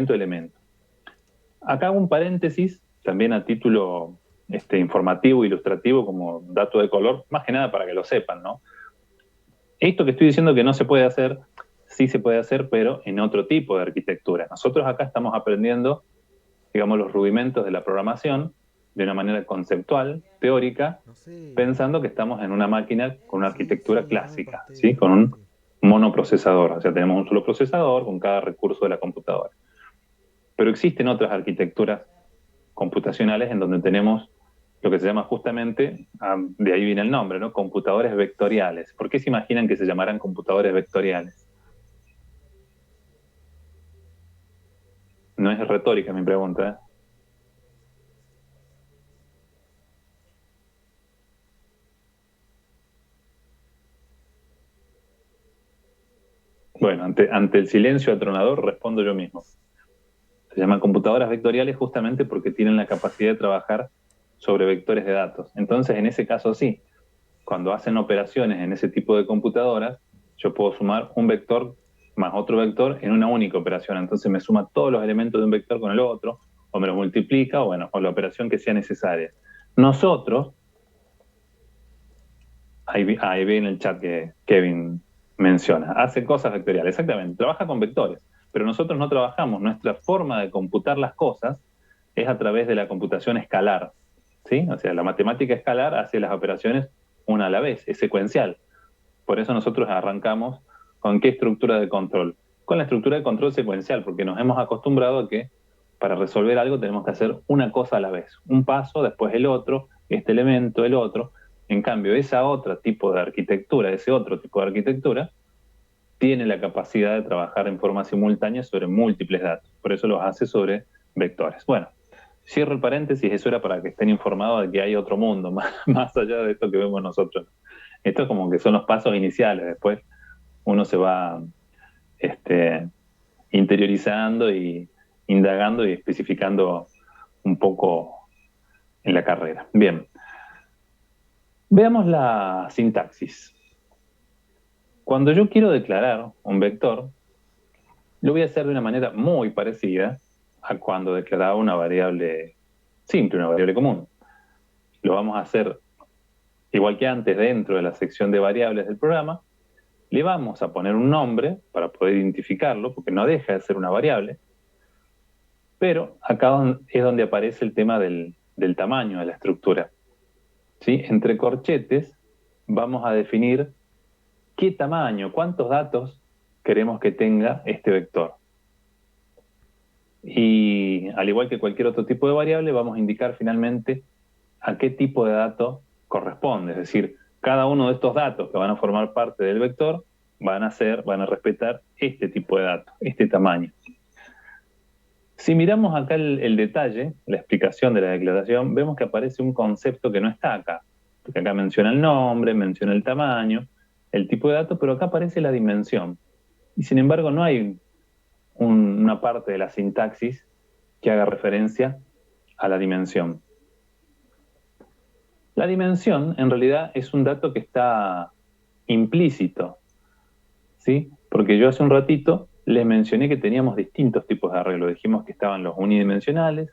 elemento. Acá hago un paréntesis, también a título informativo, ilustrativo, como dato de color, más que nada para que lo sepan, ¿no? Esto que estoy diciendo que no se puede hacer, sí se puede hacer, pero en otro tipo de arquitectura. Nosotros acá estamos aprendiendo, digamos, los rudimentos de la programación de una manera conceptual, teórica, No sé, pensando que estamos en una máquina con una sí, arquitectura sí, dame clásica, pastel, ¿sí? dame Con un pastel. monoprocesador, o sea, tenemos un solo procesador con cada recurso de la computadora. Pero existen otras arquitecturas computacionales en donde tenemos lo que se llama justamente, de ahí viene el nombre, ¿no? Computadores vectoriales. ¿Por qué se imaginan que se llamaran computadores vectoriales? No es retórica mi pregunta, ¿eh? Bueno, ante el silencio atronador respondo yo mismo. Se llaman computadoras vectoriales justamente porque tienen la capacidad de trabajar sobre vectores de datos. Entonces, en ese caso sí, cuando hacen operaciones en ese tipo de computadoras, yo puedo sumar un vector más otro vector en una única operación. Entonces me suma todos los elementos de un vector con el otro, o me los multiplica, o bueno, o la operación que sea necesaria. Nosotros, ahí vi en el chat que Kevin menciona, hace cosas vectoriales, exactamente, trabaja con vectores, pero nosotros no trabajamos, nuestra forma de computar las cosas es a través de la computación escalar, ¿sí? O sea, la matemática escalar hace las operaciones una a la vez, es secuencial. Por eso nosotros arrancamos con qué estructura de control. Con la estructura de control secuencial, porque nos hemos acostumbrado a que para resolver algo tenemos que hacer una cosa a la vez. Un paso, después el otro, este elemento, el otro. En cambio, esa otro tipo de arquitectura, ese otro tipo de arquitectura, tiene la capacidad de trabajar en forma simultánea sobre múltiples datos. Por eso los hace sobre vectores. Bueno, cierro el paréntesis, eso era para que estén informados de que hay otro mundo, más allá de esto que vemos nosotros. Esto es como que son los pasos iniciales, después uno se va este, interiorizando y indagando y especificando un poco en la carrera. Bien, veamos la sintaxis. Cuando yo quiero declarar un vector, lo voy a hacer de una manera muy parecida a cuando declaraba una variable simple, una variable común. Lo vamos a hacer igual que antes dentro de la sección de variables del programa. Le vamos a poner un nombre para poder identificarlo, porque no deja de ser una variable, pero acá es donde aparece el tema del tamaño de la estructura. ¿Sí? Entre corchetes vamos a definir qué tamaño, cuántos datos queremos que tenga este vector. Y al igual que cualquier otro tipo de variable, vamos a indicar finalmente a qué tipo de dato corresponde. Es decir, cada uno de estos datos que van a formar parte del vector van a respetar este tipo de datos, este tamaño. Si miramos acá el detalle, la explicación de la declaración, vemos que aparece un concepto que no está acá. Porque acá menciona el nombre, menciona el tamaño, el tipo de dato, pero acá aparece la dimensión. Y sin embargo no hay una parte de la sintaxis que haga referencia a la dimensión. La dimensión en realidad es un dato que está implícito, ¿sí? Porque yo hace un ratito les mencioné que teníamos distintos tipos de arreglo. Dijimos que estaban los unidimensionales,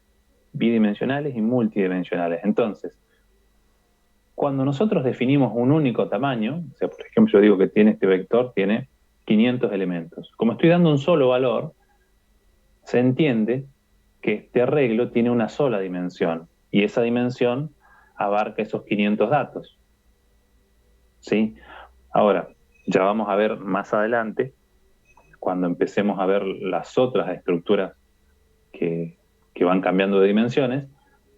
bidimensionales y multidimensionales. Entonces, cuando nosotros definimos un único tamaño, o sea, por ejemplo, yo digo que tiene este vector, tiene 500 elementos. Como estoy dando un solo valor, se entiende que este arreglo tiene una sola dimensión y esa dimensión abarca esos 500 datos, ¿sí? Ahora, ya vamos a ver más adelante, cuando empecemos a ver las otras estructuras que, que van cambiando de dimensiones,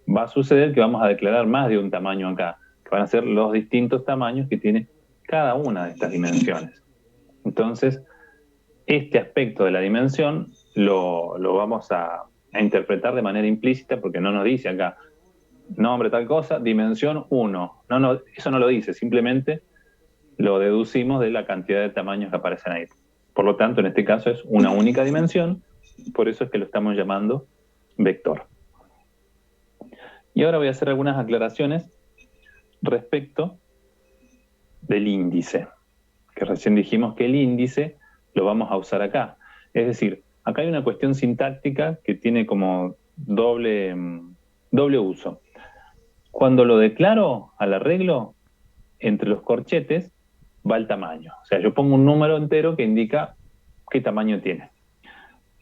va a suceder que vamos a declarar más de un tamaño acá, que van a ser los distintos tamaños que tiene cada una de estas dimensiones. Entonces, este aspecto de la dimensión lo vamos a interpretar de manera implícita porque no nos dice acá nombre tal cosa, dimensión 1. No, no, eso no lo dice, simplemente lo deducimos de la cantidad de tamaños que aparecen ahí. Por lo tanto, en este caso es una única dimensión, por eso es que lo estamos llamando vector. Y ahora voy a hacer algunas aclaraciones respecto del índice, que recién dijimos que el índice lo vamos a usar acá. Es decir, Acá hay una cuestión sintáctica que tiene como doble uso. Cuando lo declaro al arreglo, entre los corchetes va el tamaño. O sea, yo pongo un número entero que indica qué tamaño tiene.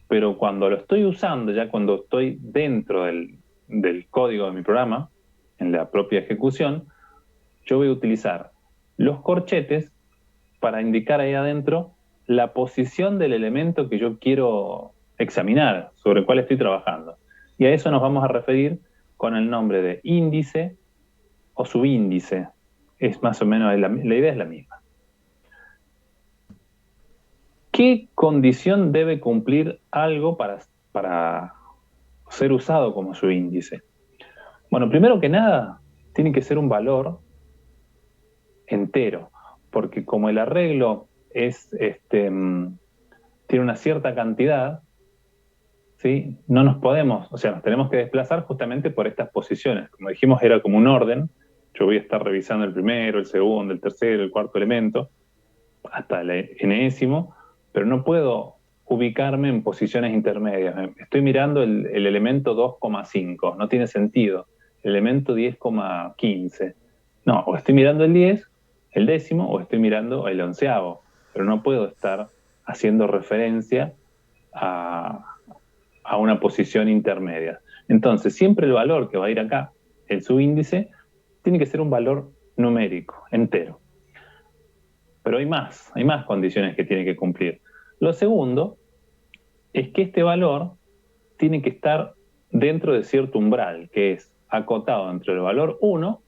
Pero cuando lo estoy usando, ya cuando estoy dentro del código de mi programa, en la propia ejecución, yo voy a utilizar los corchetes para indicar ahí adentro la posición del elemento que yo quiero examinar, sobre el cual estoy trabajando. Y a eso nos vamos a referir con el nombre de índice o subíndice. Es más o menos, la idea es la misma. ¿Qué condición debe cumplir algo para ser usado como subíndice? Bueno, primero que nada, tiene que ser un valor entero, porque como el arreglo tiene una cierta cantidad, ¿sí? No nos podemos, o sea, nos tenemos que desplazar justamente por estas posiciones. Como dijimos, era como un orden. Yo voy a estar revisando el primero, el segundo, el tercero, el cuarto elemento, hasta el enésimo, pero no puedo ubicarme en posiciones intermedias. Estoy mirando el elemento 2,5, no tiene sentido. El elemento 10,15. No, o estoy mirando el 10, el décimo, o estoy mirando el onceavo, pero no puedo estar haciendo referencia a una posición intermedia. Entonces, siempre el valor que va a ir acá, el subíndice, tiene que ser un valor numérico, entero. Pero hay más condiciones que tiene que cumplir. Lo segundo es que este valor tiene que estar dentro de cierto umbral, que es acotado entre el valor 1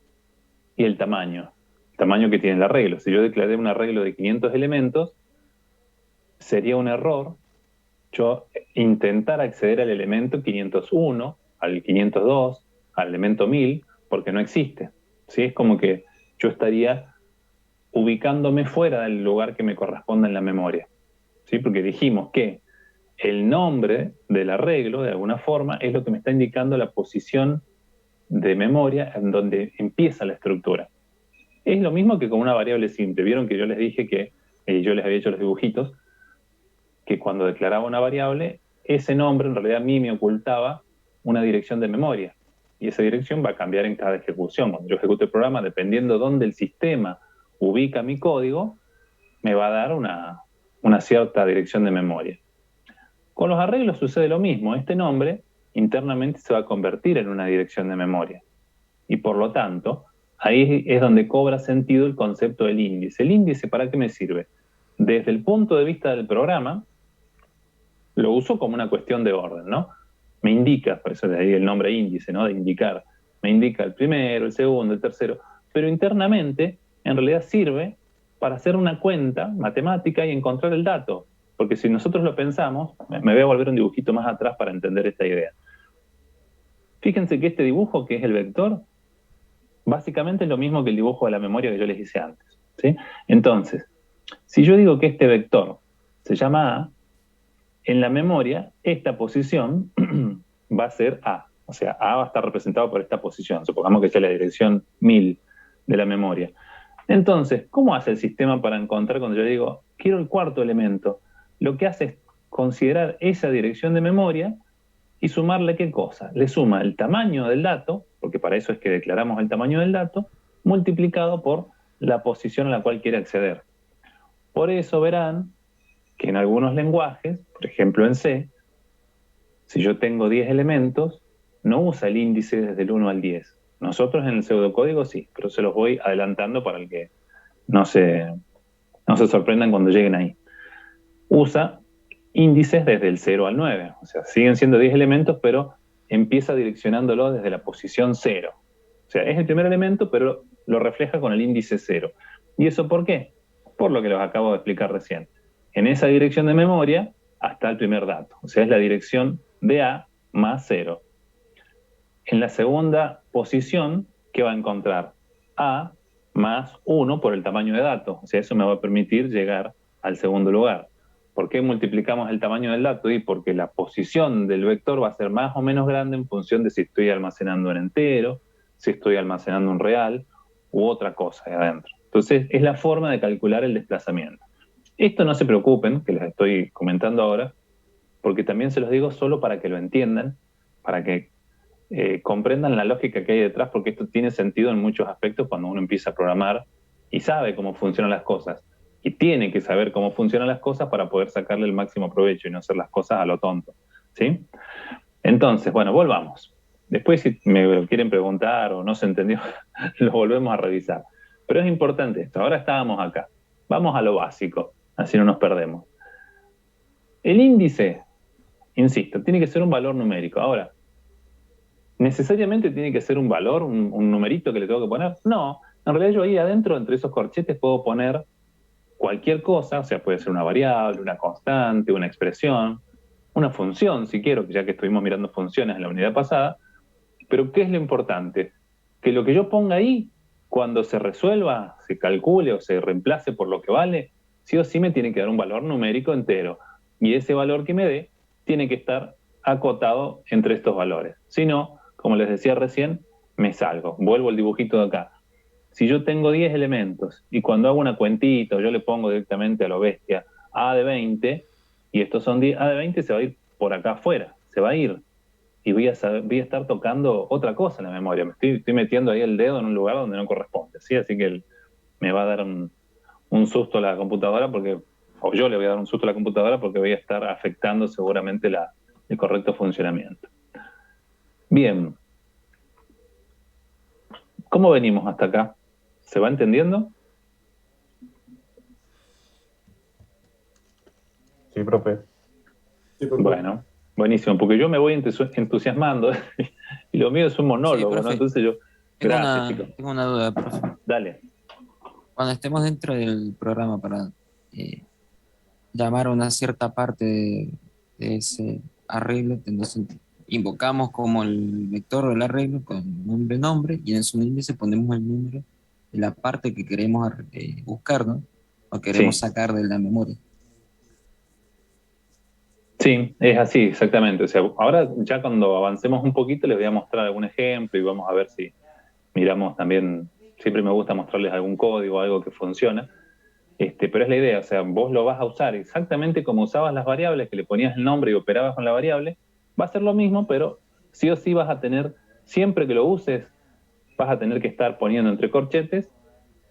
y el tamaño que tiene el arreglo. Si yo declaré un arreglo de 500 elementos, sería un error yo intentar acceder al elemento 501, al 502, al elemento 1000, porque no existe. ¿Sí? Es como que yo estaría ubicándome fuera del lugar que me corresponde en la memoria. ¿Sí? Porque dijimos que el nombre del arreglo, de alguna forma, es lo que me está indicando la posición de memoria en donde empieza la estructura. Es lo mismo que con una variable simple. Vieron que yo les dije que yo les había hecho los dibujitos, que cuando declaraba una variable, ese nombre en realidad a mí me ocultaba una dirección de memoria. Y esa dirección va a cambiar en cada ejecución. Cuando yo ejecute el programa, dependiendo de dónde el sistema ubica mi código, me va a dar una cierta dirección de memoria. Con los arreglos sucede lo mismo. Este nombre internamente se va a convertir en una dirección de memoria. Y por lo tanto, ahí es donde cobra sentido el concepto del índice. ¿El índice para qué me sirve? Desde el punto de vista del programa, lo uso como una cuestión de orden, ¿no? Me indica, por eso de ahí el nombre índice, ¿no? De indicar. Me indica el primero, el segundo, el tercero. Pero internamente, en realidad sirve para hacer una cuenta matemática y encontrar el dato. Porque si nosotros lo pensamos, me voy a volver un dibujito más atrás para entender esta idea. Fíjense que este dibujo, que es el vector, básicamente es lo mismo que el dibujo de la memoria que yo les hice antes, ¿sí? Entonces, si yo digo que este vector se llama A, en la memoria, esta posición va a ser A. O sea, A va a estar representado por esta posición. Supongamos que sea la dirección 1000 de la memoria. Entonces, ¿cómo hace el sistema para encontrar cuando yo digo, quiero el cuarto elemento? Lo que hace es considerar esa dirección de memoria y sumarle ¿qué cosa? Le suma el tamaño del dato, porque para eso es que declaramos el tamaño del dato, multiplicado por la posición a la cual quiere acceder. Por eso verán que en algunos lenguajes, por ejemplo en C, si yo tengo 10 elementos, no usa el índice desde el 1 al 10. Nosotros en el pseudocódigo sí, pero se los voy adelantando para el que no se sorprendan cuando lleguen ahí. Usa índices desde el 0 al 9. O sea, siguen siendo 10 elementos, pero empieza direccionándolo desde la posición 0. O sea, es el primer elemento, pero lo refleja con el índice 0. ¿Y eso por qué? Por lo que les acabo de explicar recién. En esa dirección de memoria hasta el primer dato. O sea, es la dirección de A más 0. En la segunda posición, ¿qué va a encontrar? A más 1 por el tamaño de dato. O sea, eso me va a permitir llegar al segundo lugar. ¿Por qué multiplicamos el tamaño del dato? Y porque la posición del vector va a ser más o menos grande en función de si estoy almacenando un entero, si estoy almacenando un real u otra cosa ahí adentro. Entonces, es la forma de calcular el desplazamiento. Esto no se preocupen, que les estoy comentando ahora, porque también se los digo solo para que lo entiendan, para que comprendan la lógica que hay detrás, porque esto tiene sentido en muchos aspectos cuando uno empieza a programar y sabe cómo funcionan las cosas. Y tiene que saber cómo funcionan las cosas para poder sacarle el máximo provecho y no hacer las cosas a lo tonto. ¿Sí? Entonces, bueno, volvamos. Después, si me quieren preguntar o no se entendió, lo volvemos a revisar. Pero es importante esto. Ahora estábamos acá. Vamos a lo básico, así no nos perdemos. El índice, insisto, tiene que ser un valor numérico. Ahora, ¿necesariamente tiene que ser un valor, un numerito que le tengo que poner? No, en realidad yo ahí adentro, entre esos corchetes, puedo poner cualquier cosa, o sea, puede ser una variable, una constante, una expresión, una función, si quiero, ya que estuvimos mirando funciones en la unidad pasada, pero ¿qué es lo importante? Que lo que yo ponga ahí, cuando se resuelva, se calcule o se reemplace por lo que vale, sí o sí me tiene que dar un valor numérico entero. Y ese valor que me dé tiene que estar acotado entre estos valores. Si no, como les decía recién, me salgo. Vuelvo al dibujito de acá. Si yo tengo 10 elementos y cuando hago una cuentita o yo le pongo directamente a lo bestia A de 20 y estos son 10, A de 20 se va a ir por acá afuera, se va a ir y voy a estar tocando otra cosa en la memoria. Estoy metiendo ahí el dedo en un lugar donde no corresponde, ¿sí? Así que me va a dar un susto a la computadora porque, o yo le voy a dar un susto a la computadora porque voy a estar afectando seguramente el correcto funcionamiento. Bien, ¿cómo venimos hasta acá? ¿Se va entendiendo? Sí, profe. Sí, profe. Bueno, buenísimo, porque yo me voy entusiasmando y lo mío es un Sí, monólogo, ¿no? profe, Entonces yo, gracias, chicos. tengo una duda, profe. Dale. Cuando estemos dentro del programa para eh, llamar a una cierta parte de ese arreglo, entonces invocamos como el vector del arreglo con nombre y en su índice ponemos el número de la parte que queremos buscar, ¿no? O queremos Sí, sacar de la memoria. sí, es así, exactamente. O sea, ahora ya cuando avancemos un poquito les voy a mostrar algún ejemplo y vamos a ver si miramos también, siempre me gusta mostrarles algún código, algo que funciona. Pero es la idea, o sea, vos lo vas a usar exactamente como usabas las variables, que le ponías el nombre y operabas con la variable, va a ser lo mismo, pero sí o sí vas a tener, siempre que lo uses, vas a tener que estar poniendo entre corchetes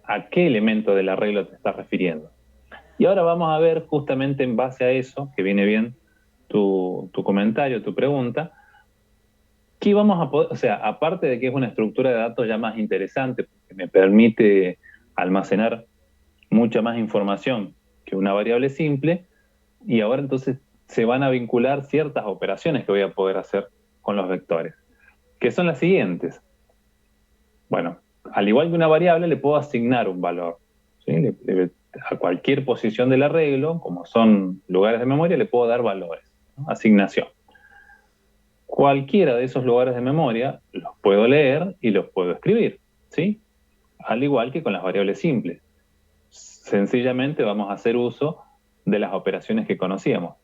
a qué elemento del arreglo te estás refiriendo. Y ahora vamos a ver justamente en base a eso, que viene bien tu comentario, tu pregunta, que vamos a poder, o sea, aparte de que es una estructura de datos ya más interesante, porque me permite almacenar mucha más información que una variable simple, y ahora entonces se van a vincular ciertas operaciones que voy a poder hacer con los vectores, que son las siguientes. Bueno, al igual que una variable, le puedo asignar un valor. ¿Sí? A cualquier posición del arreglo, como son lugares de memoria, le puedo dar valores, ¿no? Asignación. Cualquiera de esos lugares de memoria los puedo leer y los puedo escribir, ¿sí? Al igual que con las variables simples. Sencillamente vamos a hacer uso de las operaciones que conocíamos.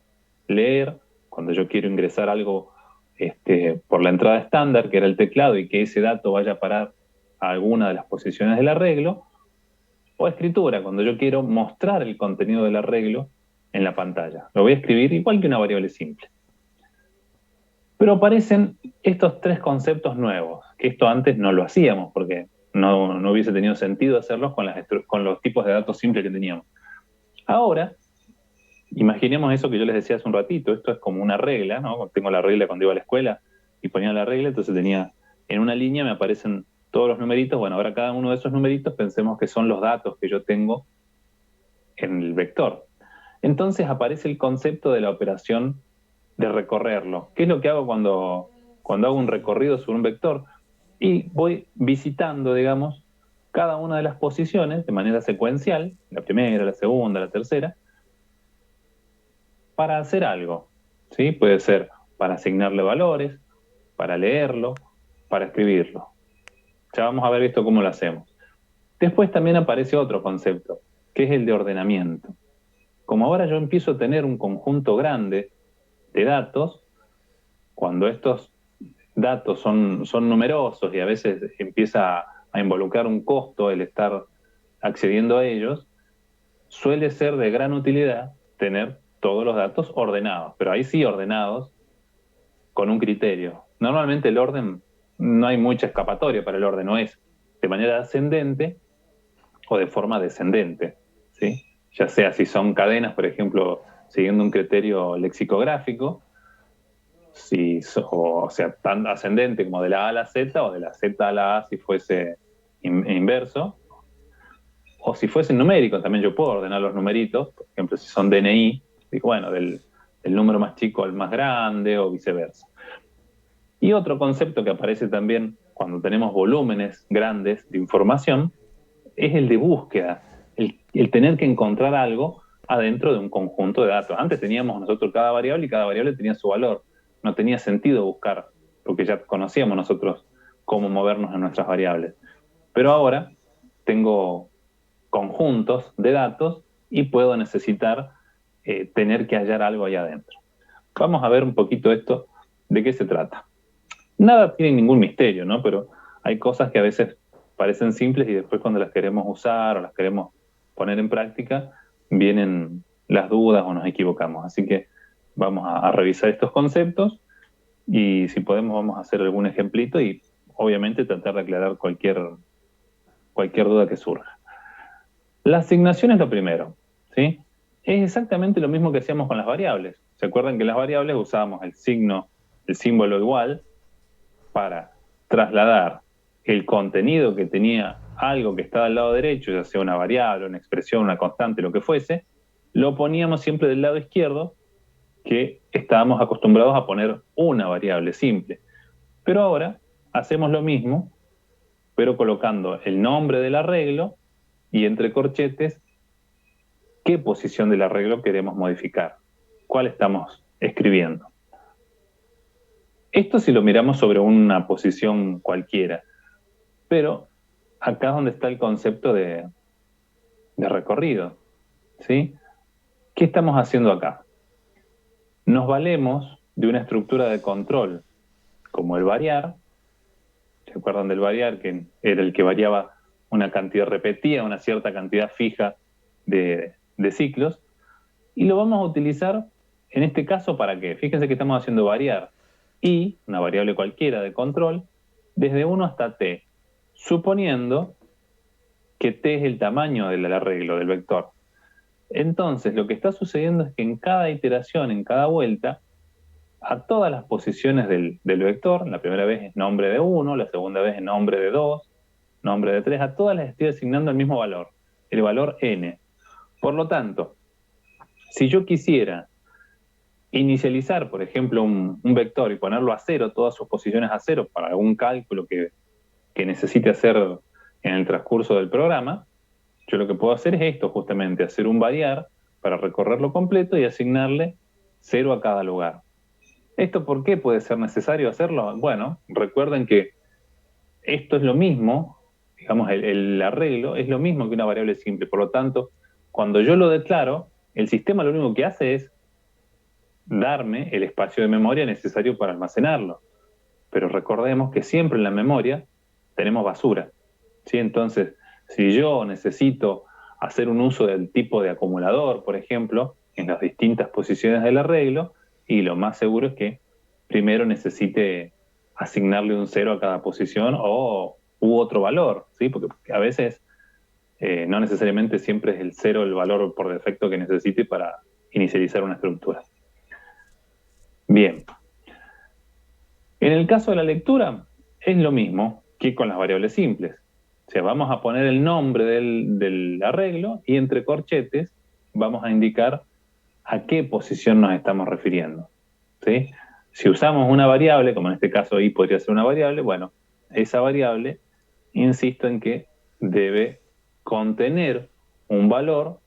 Leer, cuando yo quiero ingresar algo por la entrada estándar, que era el teclado, y que ese dato vaya a parar a alguna de las posiciones del arreglo, o escritura, cuando yo quiero mostrar el contenido del arreglo en la pantalla. Lo voy a escribir igual que una variable simple. Pero aparecen estos tres conceptos nuevos, que esto antes no lo hacíamos, porque no hubiese tenido sentido hacerlos con los tipos de datos simples que teníamos. Ahora, imaginemos eso que yo les decía hace un ratito, esto es como una regla, ¿no? Tengo la regla cuando iba a la escuela y ponía la regla, entonces tenía, en una línea me aparecen todos los numeritos, bueno, ahora cada uno de esos numeritos pensemos que son los datos que yo tengo en el vector. Entonces aparece el concepto de la operación de recorrerlo. ¿Qué es lo que hago cuando hago un recorrido sobre un vector? Y voy visitando, digamos, cada una de las posiciones de manera secuencial, la primera, la segunda, la tercera, para hacer algo. ¿Sí? Puede ser para asignarle valores, para leerlo, para escribirlo. Ya vamos a ver esto cómo lo hacemos. Después también aparece otro concepto, que es el de ordenamiento. Como ahora yo empiezo a tener un conjunto grande de datos, cuando estos datos son numerosos y a veces empieza a involucrar un costo el estar accediendo a ellos, suele ser de gran utilidad tener todos los datos ordenados, pero ahí sí ordenados con un criterio. Normalmente el orden, no hay mucha escapatoria para el orden, no es de manera ascendente o de forma descendente, ¿sí? Ya sea si son cadenas, por ejemplo, siguiendo un criterio lexicográfico, o sea, tan ascendente como de la A a la Z, o de la Z a la A si fuese inverso, o si fuesen numéricos, también yo puedo ordenar los numeritos, por ejemplo, si son DNI, digo, bueno, del número más chico al más grande, o viceversa. Y otro concepto que aparece también cuando tenemos volúmenes grandes de información es el de búsqueda, el tener que encontrar algo adentro de un conjunto de datos. Antes teníamos nosotros cada variable y cada variable tenía su valor. No tenía sentido buscar, porque ya conocíamos nosotros cómo movernos en nuestras variables. Pero ahora tengo conjuntos de datos y puedo necesitar tener que hallar algo ahí adentro. Vamos a ver un poquito esto, de qué se trata. Nada tiene ningún misterio, ¿no? Pero hay cosas que a veces parecen simples y después cuando las queremos usar o las queremos poner en práctica, vienen las dudas o nos equivocamos. Así que vamos a revisar estos conceptos y si podemos vamos a hacer algún ejemplito y obviamente tratar de aclarar cualquier duda que surja. La asignación es lo primero, ¿sí? Es exactamente lo mismo que hacíamos con las variables. ¿Se acuerdan que en las variables usábamos el símbolo igual para trasladar el contenido que tenía algo que estaba al lado derecho, ya sea una variable, una expresión, una constante, lo que fuese, lo poníamos siempre del lado izquierdo, que estábamos acostumbrados a poner una variable simple. Pero ahora hacemos lo mismo, pero colocando el nombre del arreglo y entre corchetes qué posición del arreglo queremos modificar, cuál estamos escribiendo. Esto si lo miramos sobre una posición cualquiera, pero acá es donde está el concepto de recorrido, ¿sí? ¿Qué estamos haciendo acá? Nos valemos de una estructura de control, como el variar. ¿Se acuerdan del variar? Que era el que variaba una cantidad repetida, una cierta cantidad fija de ciclos. Y lo vamos a utilizar, en este caso, ¿para qué? Fíjense que estamos haciendo variar y, una variable cualquiera de control, desde 1 hasta t, suponiendo que t es el tamaño del arreglo, del vector. Entonces, lo que está sucediendo es que en cada iteración, en cada vuelta, a todas las posiciones del vector, la primera vez es nombre de 1, la segunda vez es nombre de 2, nombre de 3, a todas les estoy asignando el mismo valor, el valor n. Por lo tanto, si yo quisiera inicializar, por ejemplo, un vector y ponerlo a 0, todas sus posiciones a 0, para algún cálculo que necesite hacer en el transcurso del programa, yo lo que puedo hacer es esto, justamente, hacer un variar para recorrerlo completo y asignarle 0 a cada lugar. ¿Esto por qué puede ser necesario hacerlo? Bueno, recuerden que esto es lo mismo, digamos, el arreglo es lo mismo que una variable simple. Por lo tanto, cuando yo lo declaro, el sistema lo único que hace es darme el espacio de memoria necesario para almacenarlo. Pero recordemos que siempre en la memoria tenemos basura, ¿sí? Entonces, si yo necesito hacer un uso del tipo de acumulador, por ejemplo, en las distintas posiciones del arreglo, y lo más seguro es que primero necesite asignarle un 0 a cada posición u otro valor, ¿sí? Porque a veces no necesariamente siempre es el 0 el valor por defecto que necesite para inicializar una estructura. Bien. En el caso de la lectura, es lo mismo que con las variables simples. O sea, vamos a poner el nombre del arreglo y entre corchetes vamos a indicar a qué posición nos estamos refiriendo, ¿sí? Si usamos una variable, como en este caso i podría ser una variable, bueno, esa variable, insisto en que debe contener un valor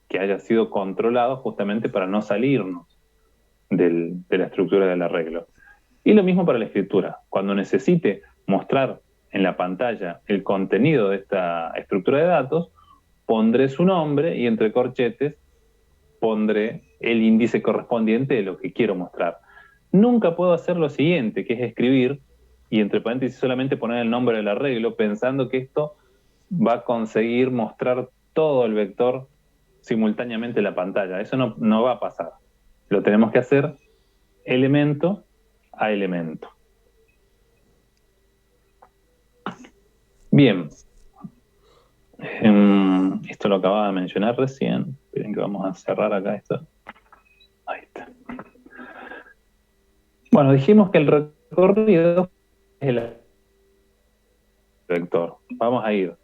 que haya sido controlado justamente para no salirnos de la estructura del arreglo. Y lo mismo para la escritura. Cuando necesite mostrar en la pantalla el contenido de esta estructura de datos, pondré su nombre y entre corchetes pondré el índice correspondiente de lo que quiero mostrar. Nunca puedo hacer lo siguiente, que es escribir y entre paréntesis solamente poner el nombre del arreglo pensando que esto va a conseguir mostrar todo el vector simultáneamente en la pantalla. Eso no va a pasar. Lo tenemos que hacer elemento a elemento. Bien. Esto lo acababa de mencionar recién. Esperen que vamos a cerrar acá esto. Ahí está. Bueno, dijimos que el recorrido es el vector. Vamos a ir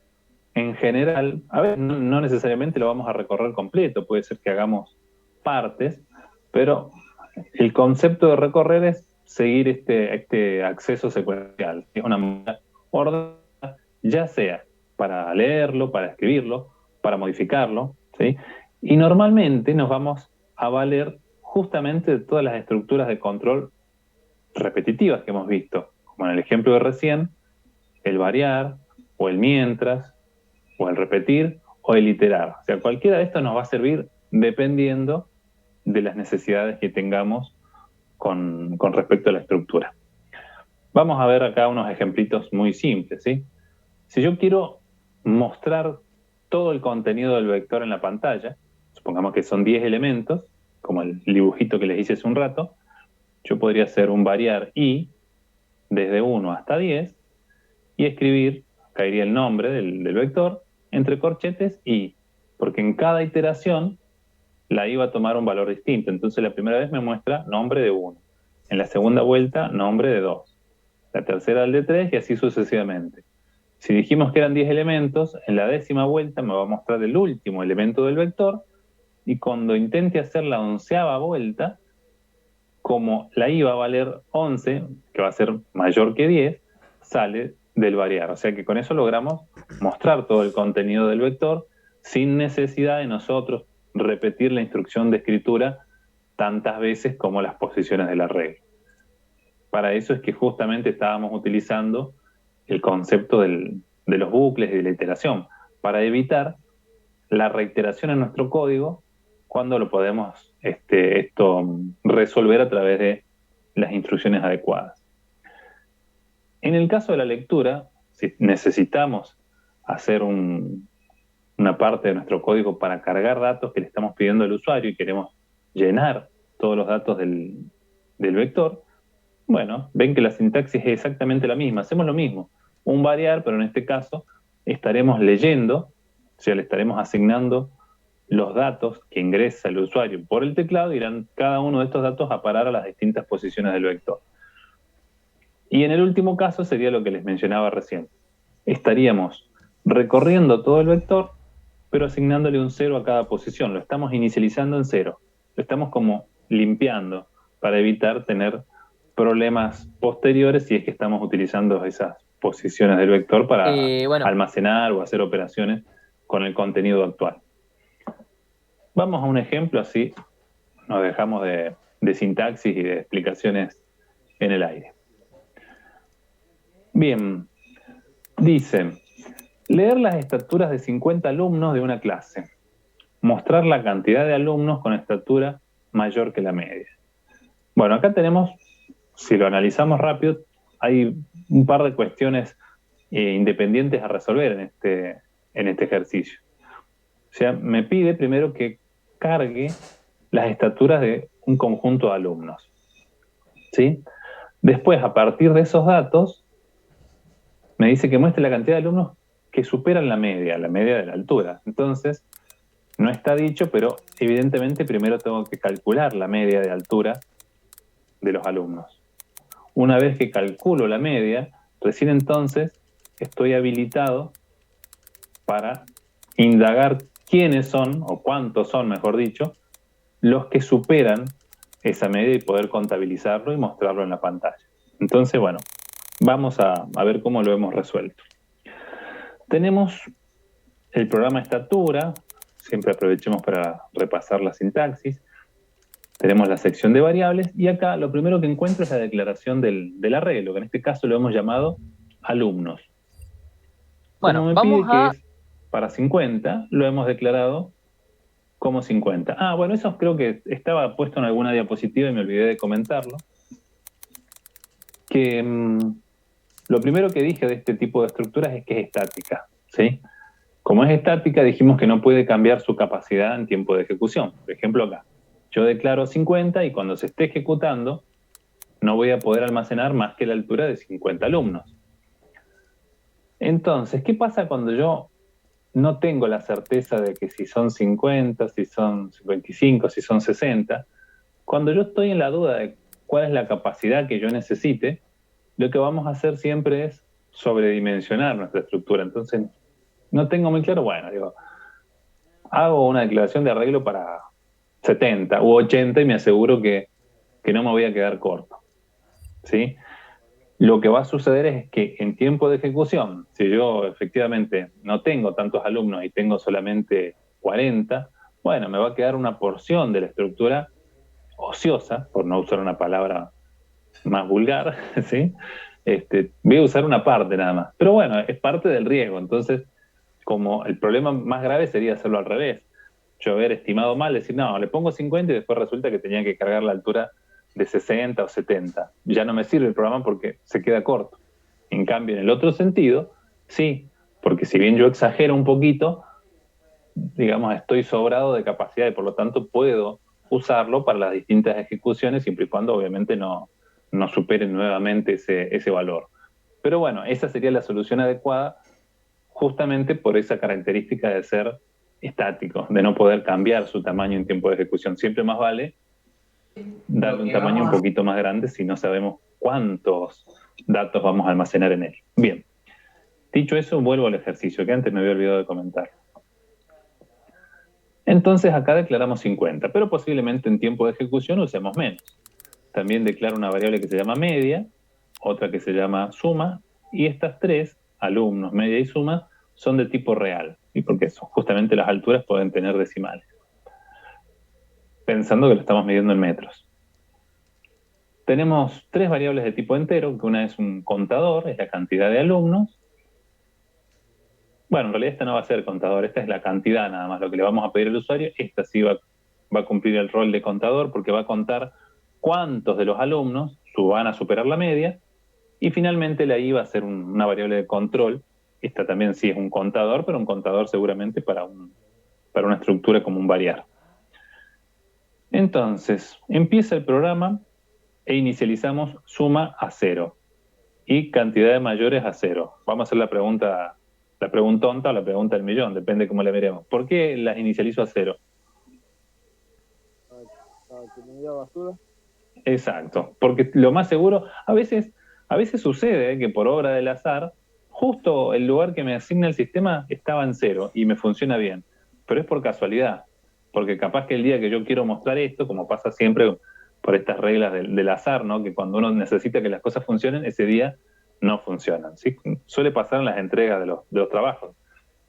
en general, a ver, no necesariamente lo vamos a recorrer completo, puede ser que hagamos partes, pero el concepto de recorrer es seguir este acceso secuencial, que es una manera ordenada, ya sea para leerlo, para escribirlo, para modificarlo, ¿sí? Y normalmente nos vamos a valer justamente de todas las estructuras de control repetitivas que hemos visto, como en el ejemplo de recién, el variar, o el mientras, o el repetir, o el iterar. O sea, cualquiera de estos nos va a servir dependiendo de las necesidades que tengamos con respecto a la estructura. Vamos a ver acá unos ejemplitos muy simples, ¿sí? Si yo quiero mostrar todo el contenido del vector en la pantalla, supongamos que son 10 elementos, como el dibujito que les hice hace un rato, yo podría hacer un variar i desde 1 hasta 10 y escribir, caería el nombre del vector, entre corchetes i, porque en cada iteración la i va a tomar un valor distinto. Entonces la primera vez me muestra nombre de 1, en la segunda vuelta nombre de 2, la tercera el de 3 y así sucesivamente. Si dijimos que eran 10 elementos, en la 10ª vuelta me va a mostrar el último elemento del vector y cuando intente hacer la 11ª vuelta, como la i va a valer 11, que va a ser mayor que 10, sale del variar. O sea que con eso logramos mostrar todo el contenido del vector sin necesidad de nosotros repetir la instrucción de escritura tantas veces como las posiciones de la regla. Para eso es que justamente estábamos utilizando el concepto de los bucles y de la iteración, para evitar la reiteración en nuestro código cuando lo podemos resolver a través de las instrucciones adecuadas. En el caso de la lectura, si necesitamos hacer una parte de nuestro código para cargar datos que le estamos pidiendo al usuario y queremos llenar todos los datos del vector, bueno, ven que la sintaxis es exactamente la misma. Hacemos lo mismo, un variar, pero en este caso estaremos leyendo, o sea, le estaremos asignando los datos que ingresa el usuario por el teclado, irán cada uno de estos datos a parar a las distintas posiciones del vector. Y en el último caso sería lo que les mencionaba recién. Estaríamos recorriendo todo el vector, pero asignándole un 0 a cada posición. Lo estamos inicializando en 0. Lo estamos como limpiando para evitar tener problemas posteriores si es que estamos utilizando esas posiciones del vector para almacenar o hacer operaciones con el contenido actual. Vamos a un ejemplo, así nos dejamos de sintaxis y de explicaciones en el aire. Bien, dice, leer las estaturas de 50 alumnos de una clase, mostrar la cantidad de alumnos con estatura mayor que la media. Bueno, acá tenemos, si lo analizamos rápido, hay un par de cuestiones independientes a resolver en este ejercicio. O sea, me pide primero que cargue las estaturas de un conjunto de alumnos, ¿sí? Después, a partir de esos datos, me dice que muestre la cantidad de alumnos que superan la media de la altura. Entonces, no está dicho, pero evidentemente primero tengo que calcular la media de altura de los alumnos. Una vez que calculo la media, recién entonces estoy habilitado para indagar quiénes son, o cuántos son, mejor dicho, los que superan esa media y poder contabilizarlo y mostrarlo en la pantalla. Entonces, bueno, vamos a ver cómo lo hemos resuelto. Tenemos el programa estatura, siempre aprovechemos para repasar la sintaxis. Tenemos la sección de variables y acá lo primero que encuentro es la declaración del arreglo, que en este caso lo hemos llamado alumnos. Bueno, como me pide que es para 50, lo hemos declarado como 50. Ah, bueno, eso creo que estaba puesto en alguna diapositiva y me olvidé de comentarlo. Que lo primero que dije de este tipo de estructuras es que es estática, ¿sí? Como es estática, dijimos que no puede cambiar su capacidad en tiempo de ejecución. Por ejemplo, acá, yo declaro 50 y cuando se esté ejecutando no voy a poder almacenar más que la altura de 50 alumnos. Entonces, ¿qué pasa cuando yo no tengo la certeza de que si son 50, si son 55, si son 60? Cuando yo estoy en la duda de cuál es la capacidad que yo necesite, lo que vamos a hacer siempre es sobredimensionar nuestra estructura. Entonces, no tengo muy claro, bueno, digo, hago una declaración de arreglo para 70 u 80 y me aseguro que no me voy a quedar corto, ¿sí? Lo que va a suceder es que en tiempo de ejecución, si yo efectivamente no tengo tantos alumnos y tengo solamente 40, bueno, me va a quedar una porción de la estructura ociosa, por no usar una palabra más vulgar, ¿sí? Voy a usar una parte nada más. Pero bueno, es parte del riesgo. Entonces, como el problema más grave sería hacerlo al revés. Yo haber estimado mal, decir, no, le pongo 50 y después resulta que tenía que cargar la altura de 60 o 70. Ya no me sirve el programa porque se queda corto. En cambio, en el otro sentido, sí, porque si bien yo exagero un poquito, digamos, estoy sobrado de capacidad y por lo tanto puedo usarlo para las distintas ejecuciones siempre y cuando obviamente no superen nuevamente ese valor. Pero bueno, esa sería la solución adecuada justamente por esa característica de ser estático, de no poder cambiar su tamaño en tiempo de ejecución. Siempre más vale darle un tamaño un poquito más grande si no sabemos cuántos datos vamos a almacenar en él. Bien, dicho eso, vuelvo al ejercicio que antes me había olvidado de comentar. Entonces acá declaramos 50, pero posiblemente en tiempo de ejecución usemos menos. También declaro una variable que se llama media, otra que se llama suma, y estas tres, alumnos, media y suma, son de tipo real, y porque justamente las alturas pueden tener decimales, pensando que lo estamos midiendo en metros. Tenemos tres variables de tipo entero, que una es un contador, es la cantidad de alumnos. Bueno, en realidad esta no va a ser contador, esta es la cantidad nada más, lo que le vamos a pedir al usuario. Esta sí va a cumplir el rol de contador porque va a contar cuántos de los alumnos van a superar la media. Y finalmente la I va a ser una variable de control. Esta también sí es un contador, pero un contador seguramente para una estructura como un variar. Entonces, empieza el programa e inicializamos suma a 0 y cantidad de mayores a 0. Vamos a hacer la preguntonta o la pregunta del millón, depende cómo la miremos. ¿Por qué las inicializo a 0? Para que me diga basura. Exacto, porque lo más seguro, a veces sucede que por obra del azar, justo el lugar que me asigna el sistema estaba en 0 y me funciona bien, pero es por casualidad, porque capaz que el día que yo quiero mostrar esto, como pasa siempre por estas reglas del azar, ¿no? Que cuando uno necesita que las cosas funcionen, ese día no funcionan, ¿sí? Suele pasar en las entregas de los trabajos.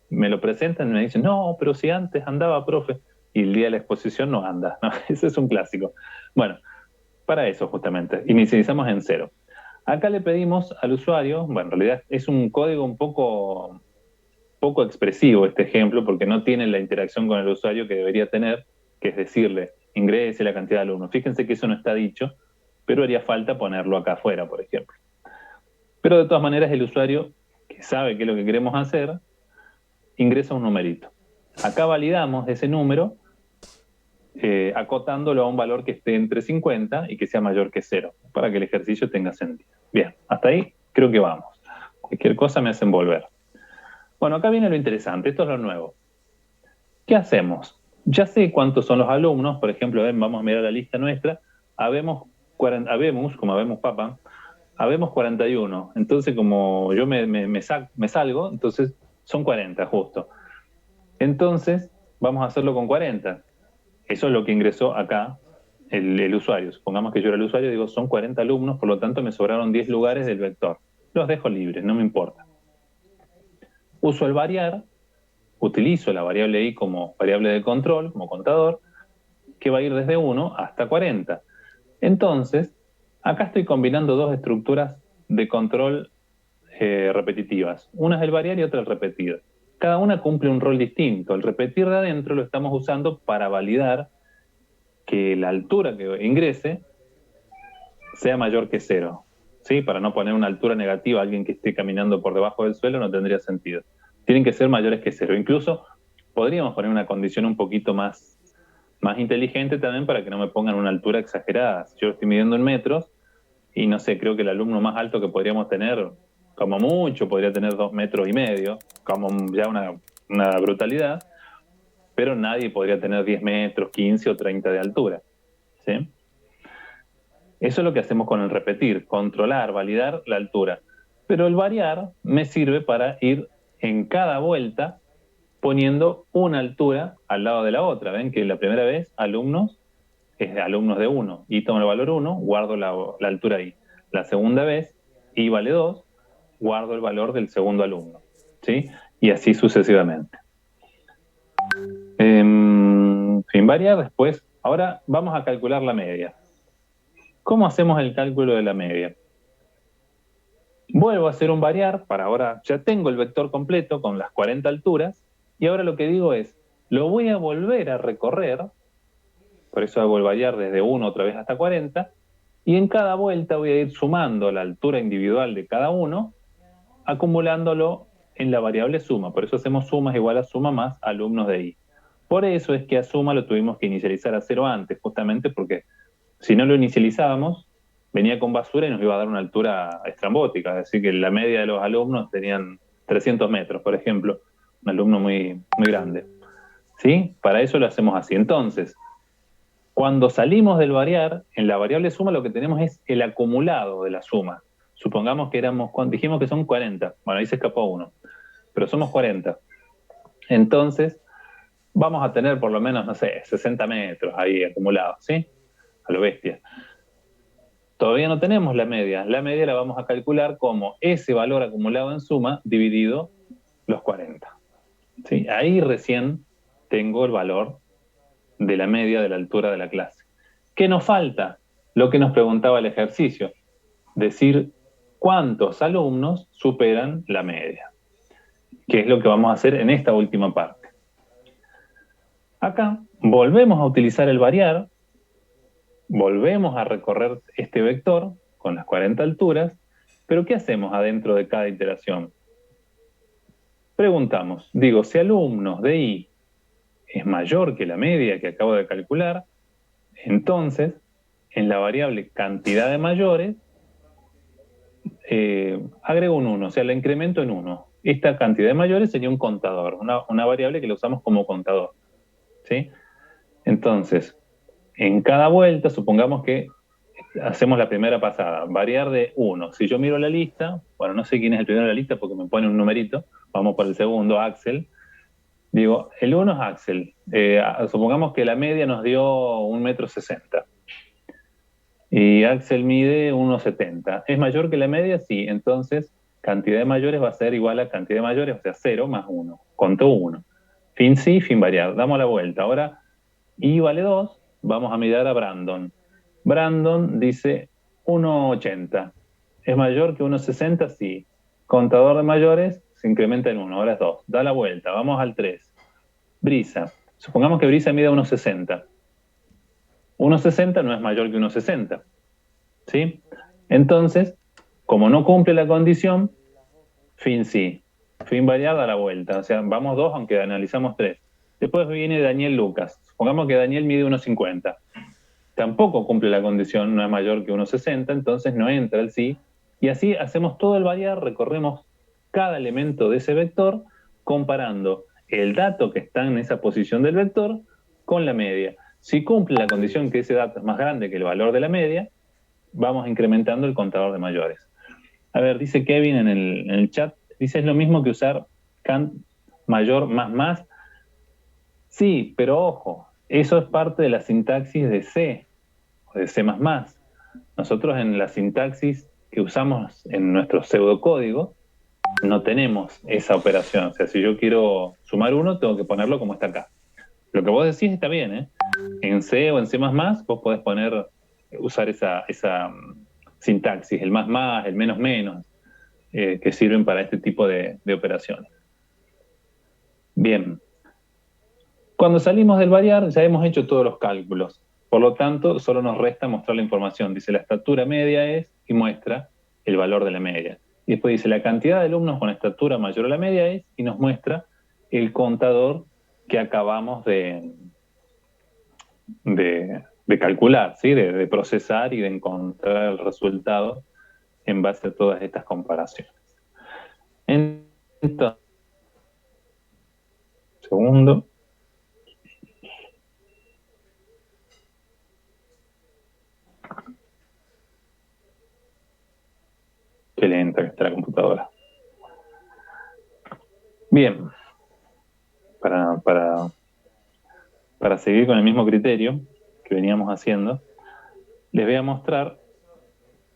Me lo presentan y me dicen, no, pero si antes andaba, profe, y el día de la exposición no anda, ¿no? Ese es un clásico. Bueno, para eso justamente, inicializamos en 0. Acá le pedimos al usuario, bueno, en realidad es un código un poco expresivo este ejemplo, porque no tiene la interacción con el usuario que debería tener, que es decirle, ingrese la cantidad de alumnos. Fíjense que eso no está dicho, pero haría falta ponerlo acá afuera, por ejemplo. Pero de todas maneras el usuario, que sabe qué es lo que queremos hacer, ingresa un numerito. Acá validamos ese número acotándolo a un valor que esté entre 50 y que sea mayor que 0, para que el ejercicio tenga sentido. Bien, hasta ahí creo que vamos. Cualquier cosa me hacen volver. Bueno, acá viene lo interesante, esto es lo nuevo. ¿Qué hacemos? Ya sé cuántos son los alumnos, por ejemplo, vamos a mirar la lista nuestra, habemos 41. Entonces, como yo me salgo, entonces son 40 justo. Entonces, vamos a hacerlo con 40. Eso es lo que ingresó acá el usuario. Supongamos que yo era el usuario, digo, son 40 alumnos, por lo tanto me sobraron 10 lugares del vector. Los dejo libres, no me importa. Uso el variar, utilizo la variable i como variable de control, como contador, que va a ir desde 1 hasta 40. Entonces, acá estoy combinando dos estructuras de control repetitivas. Una es el variar y otra el repetir. Cada una cumple un rol distinto. El repetir de adentro lo estamos usando para validar que la altura que ingrese sea mayor que 0. ¿Sí? Para no poner una altura negativa a alguien que esté caminando por debajo del suelo no tendría sentido. Tienen que ser mayores que 0. Incluso podríamos poner una condición un poquito más más inteligente también para que no me pongan una altura exagerada. Si yo lo estoy midiendo en metros, y no sé, creo que el alumno más alto que podríamos tener, como mucho, podría tener 2,5 metros, como ya una brutalidad, pero nadie podría tener 10 metros, 15 o 30 de altura. ¿Sí? Eso es lo que hacemos con el repetir, controlar, validar la altura. Pero el variar me sirve para ir en cada vuelta poniendo una altura al lado de la otra. Ven que la primera vez alumnos es de alumnos de 1 y tomo el valor 1, guardo la altura ahí. La segunda vez, y vale 2, guardo el valor del segundo alumno. ¿Sí? Y así sucesivamente. Sin variar, después, ahora vamos a calcular la media. ¿Cómo hacemos el cálculo de la media? Vuelvo a hacer un variar, para ahora ya tengo el vector completo con las 40 alturas, y ahora lo que digo es, lo voy a volver a recorrer, por eso hago el variar desde 1 otra vez hasta 40, y en cada vuelta voy a ir sumando la altura individual de cada uno, acumulándolo en la variable suma. Por eso hacemos suma es igual a suma más alumnos de i. Por eso es que a suma lo tuvimos que inicializar a 0 antes, justamente porque si no lo inicializábamos, venía con basura y nos iba a dar una altura estrambótica. Es decir, que la media de los alumnos tenían 300 metros, por ejemplo. Un alumno muy, muy grande. ¿Sí? Para eso lo hacemos así. Entonces, cuando salimos del variar, en la variable suma lo que tenemos es el acumulado de la suma. Supongamos que dijimos que son 40. Bueno, ahí se escapó uno. Pero somos 40. Entonces, vamos a tener por lo menos, no sé, 60 metros ahí acumulados, ¿sí? A lo bestia. Todavía no tenemos la media. La media la vamos a calcular como ese valor acumulado en suma dividido los 40. ¿Sí? Ahí recién tengo el valor de la media de la altura de la clase. ¿Qué nos falta? Lo que nos preguntaba el ejercicio. Decir cuántos alumnos superan la media. Que es lo que vamos a hacer en esta última parte. Acá volvemos a utilizar el variar. Volvemos a recorrer este vector con las 40 alturas, pero ¿qué hacemos adentro de cada iteración? Preguntamos, digo, si alumnos de i es mayor que la media que acabo de calcular, entonces en la variable cantidad de mayores agrego un 1, o sea, la incremento en 1. Esta cantidad de mayores sería un contador, una variable que la usamos como contador. ¿Sí? Entonces, en cada vuelta, supongamos que hacemos la primera pasada, variar de 1. Si yo miro la lista, bueno, no sé quién es el primero de la lista porque me pone un numerito, vamos por el segundo, Axel. Digo, el 1 es Axel. Supongamos que la media nos dio 1,60 m. Y Axel mide 1,70 m. ¿Es mayor que la media? Sí. Entonces, cantidad de mayores va a ser igual a cantidad de mayores, o sea, 0 más 1. Contó 1. Fin sí, fin variar. Damos la vuelta. Ahora, i vale 2. Vamos a mirar a Brandon. Brandon dice 1,80. ¿Es mayor que 1,60? Sí. Contador de mayores se incrementa en 1, ahora es 2. Da la vuelta, vamos al 3. Brisa. Supongamos que Brisa mide 1,60. 1,60 no es mayor que 1,60. ¿Sí? Entonces, como no cumple la condición, fin sí. Fin variar da la vuelta. O sea, vamos 2 aunque analizamos 3. Después viene Daniel Lucas. Supongamos que Daniel mide 1,50. Tampoco cumple la condición, no es mayor que 1,60, entonces no entra el sí. Y así hacemos todo el variar, recorremos cada elemento de ese vector, comparando el dato que está en esa posición del vector con la media. Si cumple la condición que ese dato es más grande que el valor de la media, vamos incrementando el contador de mayores. A ver, dice Kevin en el chat, dice es lo mismo que usar cant mayor más. Sí, pero ojo, eso es parte de la sintaxis de C, o de C++. Nosotros en la sintaxis que usamos en nuestro pseudocódigo no tenemos esa operación. O sea, si yo quiero sumar 1, tengo que ponerlo como está acá. Lo que vos decís está bien, ¿eh? En C o en C++ vos podés usar esa sintaxis, el más, el menos, que sirven para este tipo de operaciones. Bien. Cuando salimos del variar, ya hemos hecho todos los cálculos. Por lo tanto, solo nos resta mostrar la información. Dice, la estatura media es, y muestra el valor de la media. Y después dice, la cantidad de alumnos con estatura mayor a la media es, y nos muestra el contador que acabamos de de calcular, ¿sí? De procesar y de encontrar el resultado en base a todas estas comparaciones. Entonces, segundo. Qué lenta que está la computadora. Bien, para seguir con el mismo criterio que veníamos haciendo, les voy a mostrar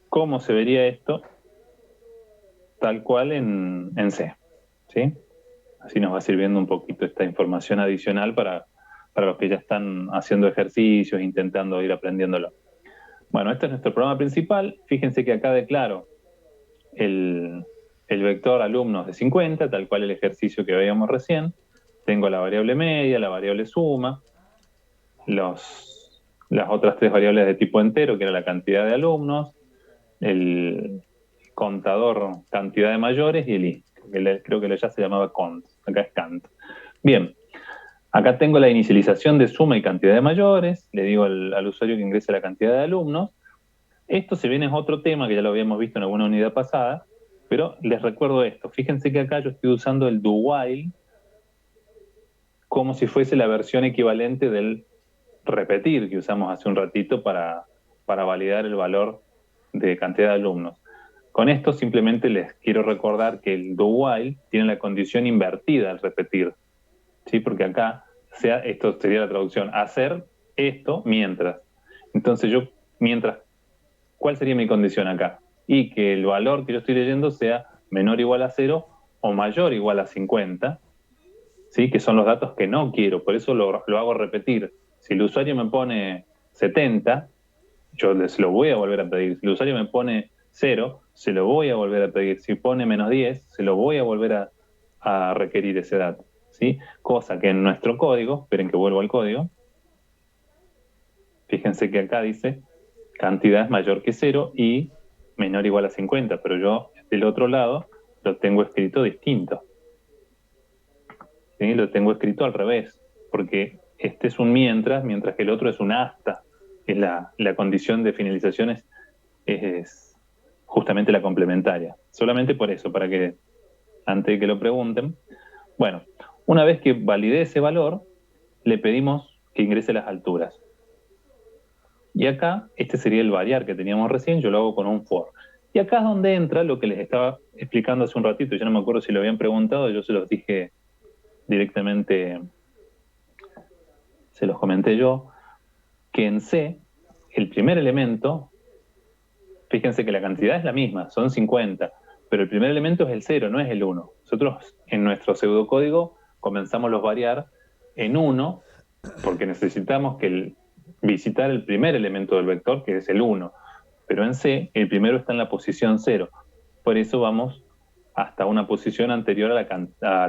cómo se vería esto tal cual en C, ¿sí? Así nos va sirviendo un poquito esta información adicional para los que ya están haciendo ejercicios, intentando ir aprendiéndolo. Bueno, este es nuestro programa principal. Fíjense que acá declaro el vector alumnos de 50, tal cual el ejercicio que veíamos recién. Tengo la variable media, la variable suma, las otras tres variables de tipo entero, que era la cantidad de alumnos, el contador cantidad de mayores y el i, creo que ya se llamaba cont, acá es cant. Bien, acá tengo la inicialización de suma y cantidad de mayores, le digo al usuario que ingrese la cantidad de alumnos. Esto, si bien es otro tema que ya lo habíamos visto en alguna unidad pasada, pero les recuerdo esto. Fíjense que acá yo estoy usando el do while como si fuese la versión equivalente del repetir que usamos hace un ratito para validar el valor de cantidad de alumnos. Con esto simplemente les quiero recordar que el do while tiene la condición invertida al repetir, ¿sí? Porque acá, esto sería la traducción, hacer esto mientras. Entonces yo, mientras, ¿cuál sería mi condición acá? Y que el valor que yo estoy leyendo sea menor o igual a 0 o mayor o igual a 50, ¿sí? Que son los datos que no quiero, por eso lo hago repetir. Si el usuario me pone 70, yo les lo voy a volver a pedir. Si el usuario me pone 0, se lo voy a volver a pedir. Si pone menos 10, se lo voy a volver a requerir ese dato, ¿sí? Cosa que en nuestro código, esperen que vuelvo al código, fíjense que acá dice cantidad es mayor que 0 y menor o igual a 50, pero yo del otro lado lo tengo escrito distinto. ¿Sí? Lo tengo escrito al revés, porque este es un mientras que el otro es un hasta, que es la condición de finalización es justamente la complementaria. Solamente por eso, para que antes de que lo pregunten. Bueno, una vez que valide ese valor, le pedimos que ingrese las alturas. Y acá, este sería el variar que teníamos recién, yo lo hago con un for. Y acá es donde entra lo que les estaba explicando hace un ratito, ya no me acuerdo si lo habían preguntado, yo se los dije directamente, se los comenté yo, que en C, el primer elemento, fíjense que la cantidad es la misma, son 50, pero el primer elemento es el 0, no es el 1. Nosotros en nuestro pseudocódigo comenzamos los variar en 1, porque necesitamos visitar el primer elemento del vector, que es el 1. Pero en C, el primero está en la posición 0. Por eso vamos hasta una posición anterior a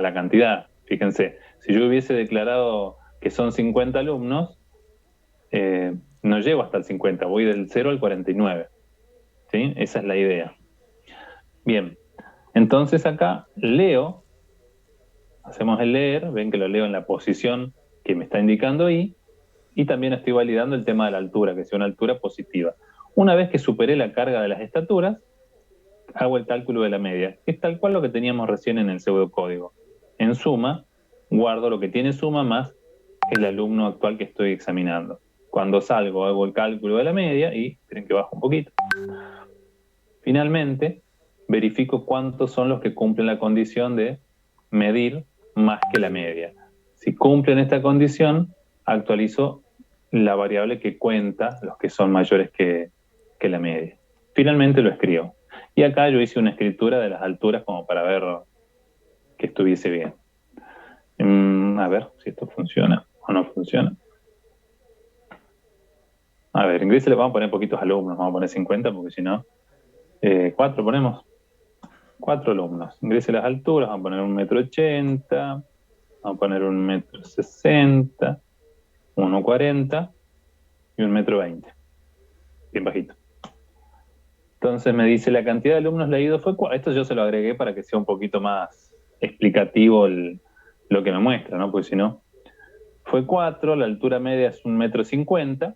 la cantidad. Fíjense, si yo hubiese declarado que son 50 alumnos, no llego hasta el 50, voy del 0 al 49. ¿Sí? Esa es la idea. Bien, entonces acá leo, hacemos el leer, ven que lo leo en la posición que me está indicando y también estoy validando el tema de la altura, que sea una altura positiva. Una vez que superé la carga de las estaturas, hago el cálculo de la media, que es tal cual lo que teníamos recién en el pseudocódigo. En suma, guardo lo que tiene suma más el alumno actual que estoy examinando. Cuando salgo, hago el cálculo de la media y esperen que bajo un poquito. Finalmente, verifico cuántos son los que cumplen la condición de medir más que la media. Si cumplen esta condición, actualizo la variable que cuenta los que son mayores que la media. Finalmente lo escribo. Y acá yo hice una escritura de las alturas como para ver que estuviese bien. A ver si esto funciona o no funciona. A ver, en gris le vamos a poner poquitos alumnos, vamos a poner 50 porque si no... 4 ponemos. 4 alumnos. Ingrese las alturas, vamos a poner 1,80 m, vamos a poner 1,60 m, 1,40 m y 1,20 m. Bien bajito. Entonces me dice la cantidad de alumnos leídos fue 4. Esto yo se lo agregué para que sea un poquito más explicativo lo que me muestra, ¿no? Porque si no, fue 4, la altura media es 1,50 m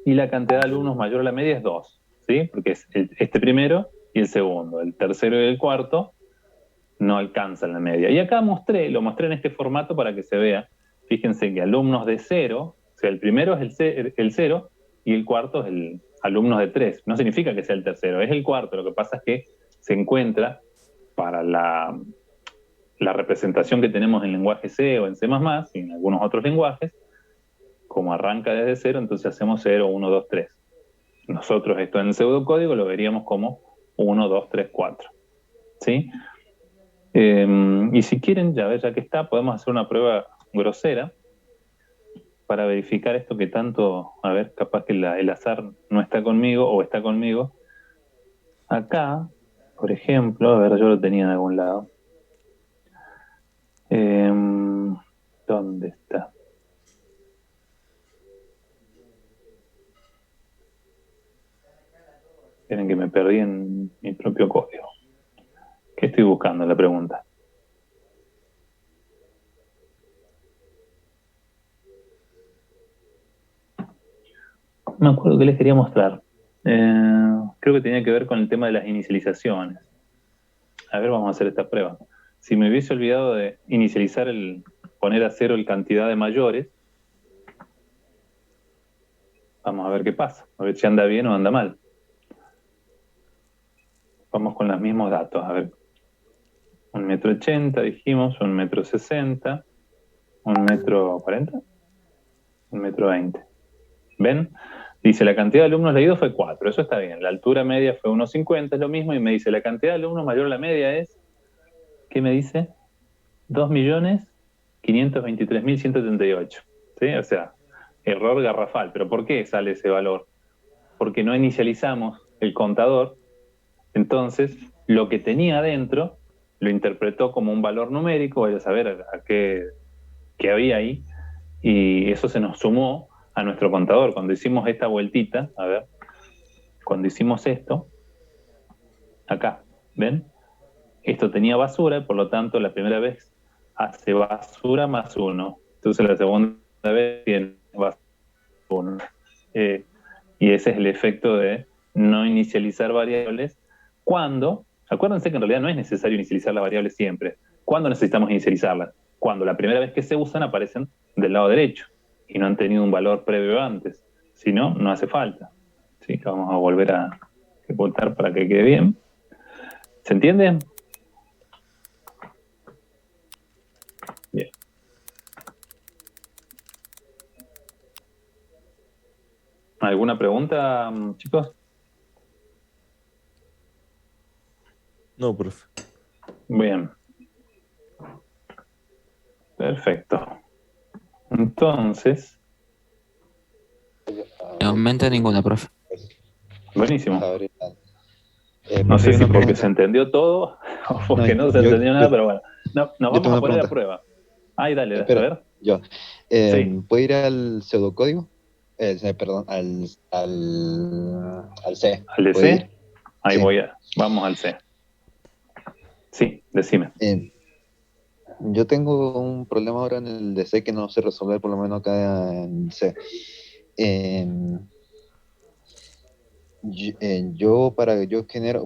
y la cantidad de alumnos mayor a la media es 2, ¿sí? Porque es este primero y el segundo. El tercero y el cuarto no alcanzan la media. Y acá lo mostré en este formato para que se vea. Fíjense que alumnos de 0, o sea, el primero es el 0 y el cuarto es el alumnos de 3. No significa que sea el tercero, es el cuarto. Lo que pasa es que se encuentra para la representación que tenemos en lenguaje C o en C++ y en algunos otros lenguajes, como arranca desde 0, entonces hacemos 0, 1, 2, 3. Nosotros esto en el pseudocódigo lo veríamos como 1, 2, 3, 4. ¿Sí? Y si quieren, ya que está, podemos hacer una prueba grosera para verificar esto que tanto, a ver, capaz que el azar no está conmigo o está conmigo. Acá, por ejemplo, a ver, yo lo tenía en algún lado. ¿Dónde está? Esperen que me perdí en mi propio código. ¿Qué estoy buscando? La pregunta. No me acuerdo qué les quería mostrar. Creo que tenía que ver con el tema de las inicializaciones. A ver, vamos a hacer esta prueba. Si me hubiese olvidado de inicializar poner a 0 el cantidad de mayores, vamos a ver qué pasa, a ver si anda bien o anda mal. Vamos con los mismos datos, a ver. 1,80 m dijimos, 1,60 m, 1,40 m, 1,20 m. ¿Ven? Dice, la cantidad de alumnos leídos fue 4, eso está bien. La altura media fue 1,50, es lo mismo, y me dice, la cantidad de alumnos mayor a la media es, ¿qué me dice? 2.523.178. ¿Sí? O sea, error garrafal. ¿Pero por qué sale ese valor? Porque no inicializamos el contador, entonces lo que tenía adentro lo interpretó como un valor numérico, vaya a saber a qué había ahí, y eso se nos sumó a nuestro contador. Cuando hicimos esta vueltita, a ver, cuando hicimos esto, acá, ¿ven? Esto tenía basura, por lo tanto la primera vez hace basura más 1. Entonces la segunda vez tiene basura 1. Y ese es el efecto de no inicializar variables cuando, acuérdense que en realidad no es necesario inicializar las variables siempre. ¿Cuándo necesitamos inicializarlas? Cuando la primera vez que se usan aparecen del lado derecho y no han tenido un valor previo antes. Si no, no hace falta. ¿Sí? Vamos a volver a ejecutar para que quede bien. ¿Se entiende? Bien. ¿Alguna pregunta, chicos? No, profe. Bien. Perfecto. Entonces, De momento ninguna, profe. buenísimo. No Profe, sé hay si una porque pregunta. se entendió todo o porque no se yo, entendió nada, pero bueno. No, nos yo tengo vamos a una poner a pregunta. prueba. Ay, dale, a Espera, ver. yo. Sí. ¿Puedo ir al pseudocódigo? Perdón, al C. ¿Al de ¿Puedo ir? C? Ahí Sí. vamos al C. Sí, decime. Yo tengo un problema ahora en el de C que no sé resolver, por lo menos acá en C.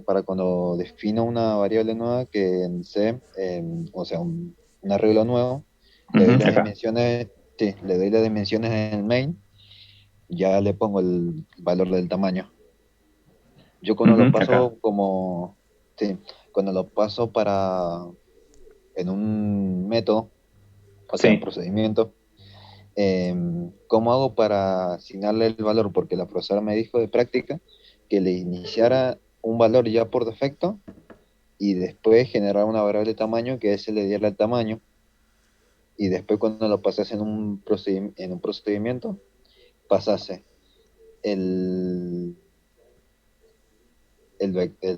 Para cuando defino una variable nueva que en C, o sea, un arreglo nuevo, le doy las Acá. dimensiones, sí, le doy las dimensiones en el main, ya le pongo el valor del tamaño. Yo cuando lo Acá. paso cuando lo paso en un método, o sea, en Sí. procedimiento, ¿cómo hago para asignarle el valor? Porque la profesora me dijo de práctica que le iniciara un valor ya por defecto y después generar una variable de tamaño que ese le diera el tamaño, y después cuando lo pasase en un procedimiento pasase el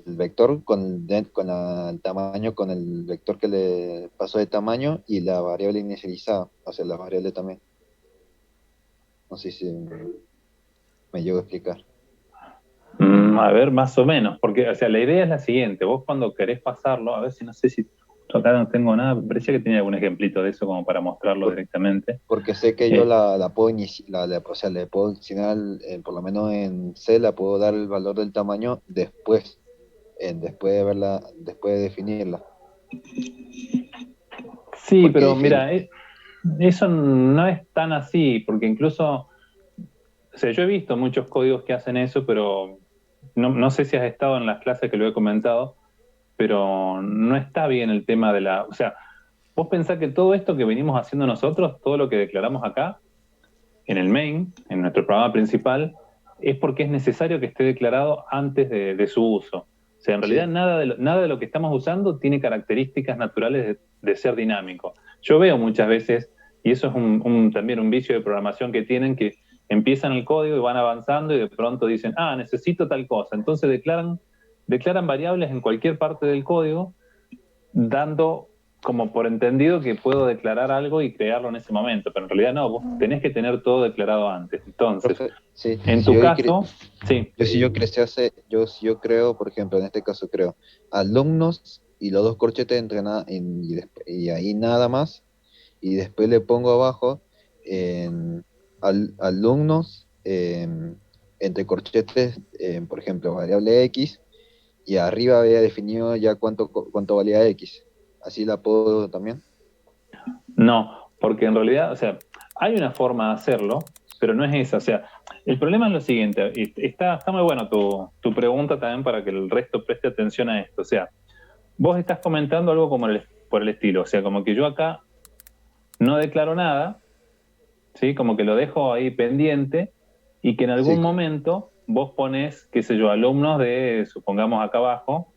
vector el tamaño, con el vector que le pasó de tamaño y la variable inicializada, o sea, la variable también. No sé si me llego a explicar. A ver, más o menos, porque, o sea, la idea es la siguiente. Vos cuando querés pasarlo, a ver si no sé si Yo acá no tengo nada, me parecía que tenía algún ejemplito de eso como para mostrarlo directamente. Porque sé que yo Eh, la puedo o sea, le puedo asignar, por lo menos en C, la puedo dar el valor del tamaño después, después de verla, después de definirla. sí, Porque pero dije, mira, eso no es tan así, porque incluso, o sea, yo he visto muchos códigos que hacen eso, pero no sé si has estado en las clases que lo he comentado, pero no está bien el tema de la, o sea, vos pensás que todo esto que venimos haciendo nosotros, todo lo que declaramos acá, en el main, en nuestro programa principal, es porque es necesario que esté declarado antes de su uso. O sea, en realidad sí, nada de lo que estamos usando tiene características naturales de ser dinámico. Yo veo muchas veces, y eso es también un vicio de programación que tienen, que empiezan el código y van avanzando y de pronto dicen, necesito tal cosa. Entonces declaran variables en cualquier parte del código, dando como por entendido que puedo declarar algo y crearlo en ese momento, pero en realidad no, vos tenés que tener todo declarado antes. Entonces, profe, sí, en si tu yo, caso, sí, si yo crecí si yo creo, por ejemplo, en este caso creo alumnos y los dos corchetes entre nada, y ahí nada más, y después le pongo abajo en alumnos, entre corchetes, por ejemplo, variable X, y arriba había definido ya cuánto valía X. Así la puedo también. no, porque en realidad, o sea, hay una forma de hacerlo, pero no es esa. O sea, el problema es lo siguiente, y está muy bueno tu pregunta también para que el resto preste atención a esto. O sea, vos estás comentando algo como por el estilo, o sea, como que yo acá no declaro nada, ¿sí? Como que lo dejo ahí pendiente y que en Sí, algún momento vos pones, qué sé yo, alumnos de, supongamos acá abajo,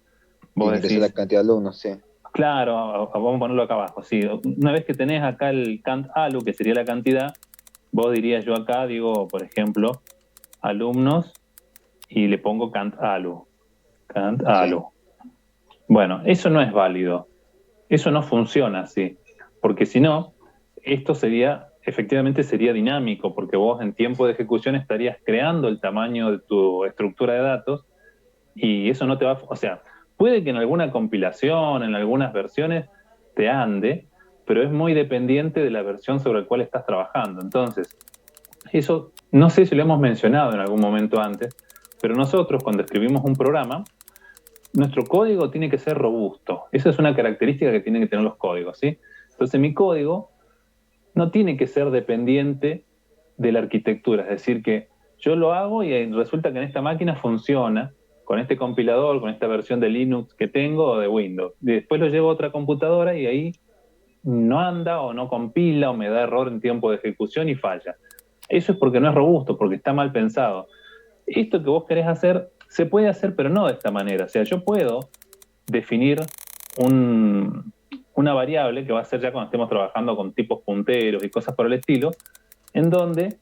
vos tiene que ser la decís, cantidad de alumnos, sí. claro, vamos a ponerlo acá abajo, sí. Una vez que tenés acá el cant alu, que sería la cantidad, vos dirías yo acá, digo, por ejemplo, alumnos y le pongo cant alu, cant Sí, alu. Bueno, eso no es válido, eso no funciona así, porque si no, esto sería, efectivamente sería dinámico, porque vos en tiempo de ejecución estarías creando el tamaño de tu estructura de datos y eso no te va, o sea, puede que en alguna compilación, en algunas versiones, te ande, pero es muy dependiente de la versión sobre la cual estás trabajando. Entonces, eso no sé si lo hemos mencionado en algún momento antes, pero nosotros cuando escribimos un programa, nuestro código tiene que ser robusto. Esa es una característica que tienen que tener los códigos, ¿sí? Entonces mi código no tiene que ser dependiente de la arquitectura, es decir, que yo lo hago y resulta que en esta máquina funciona con este compilador, con esta versión de Linux que tengo o de Windows. Y después lo llevo a otra computadora y ahí no anda o no compila o me da error en tiempo de ejecución y falla. Eso es porque no es robusto, porque está mal pensado. Esto que vos querés hacer se puede hacer, pero no de esta manera. O sea, yo puedo definir una variable que va a ser ya cuando estemos trabajando con tipos punteros y cosas por el estilo, en donde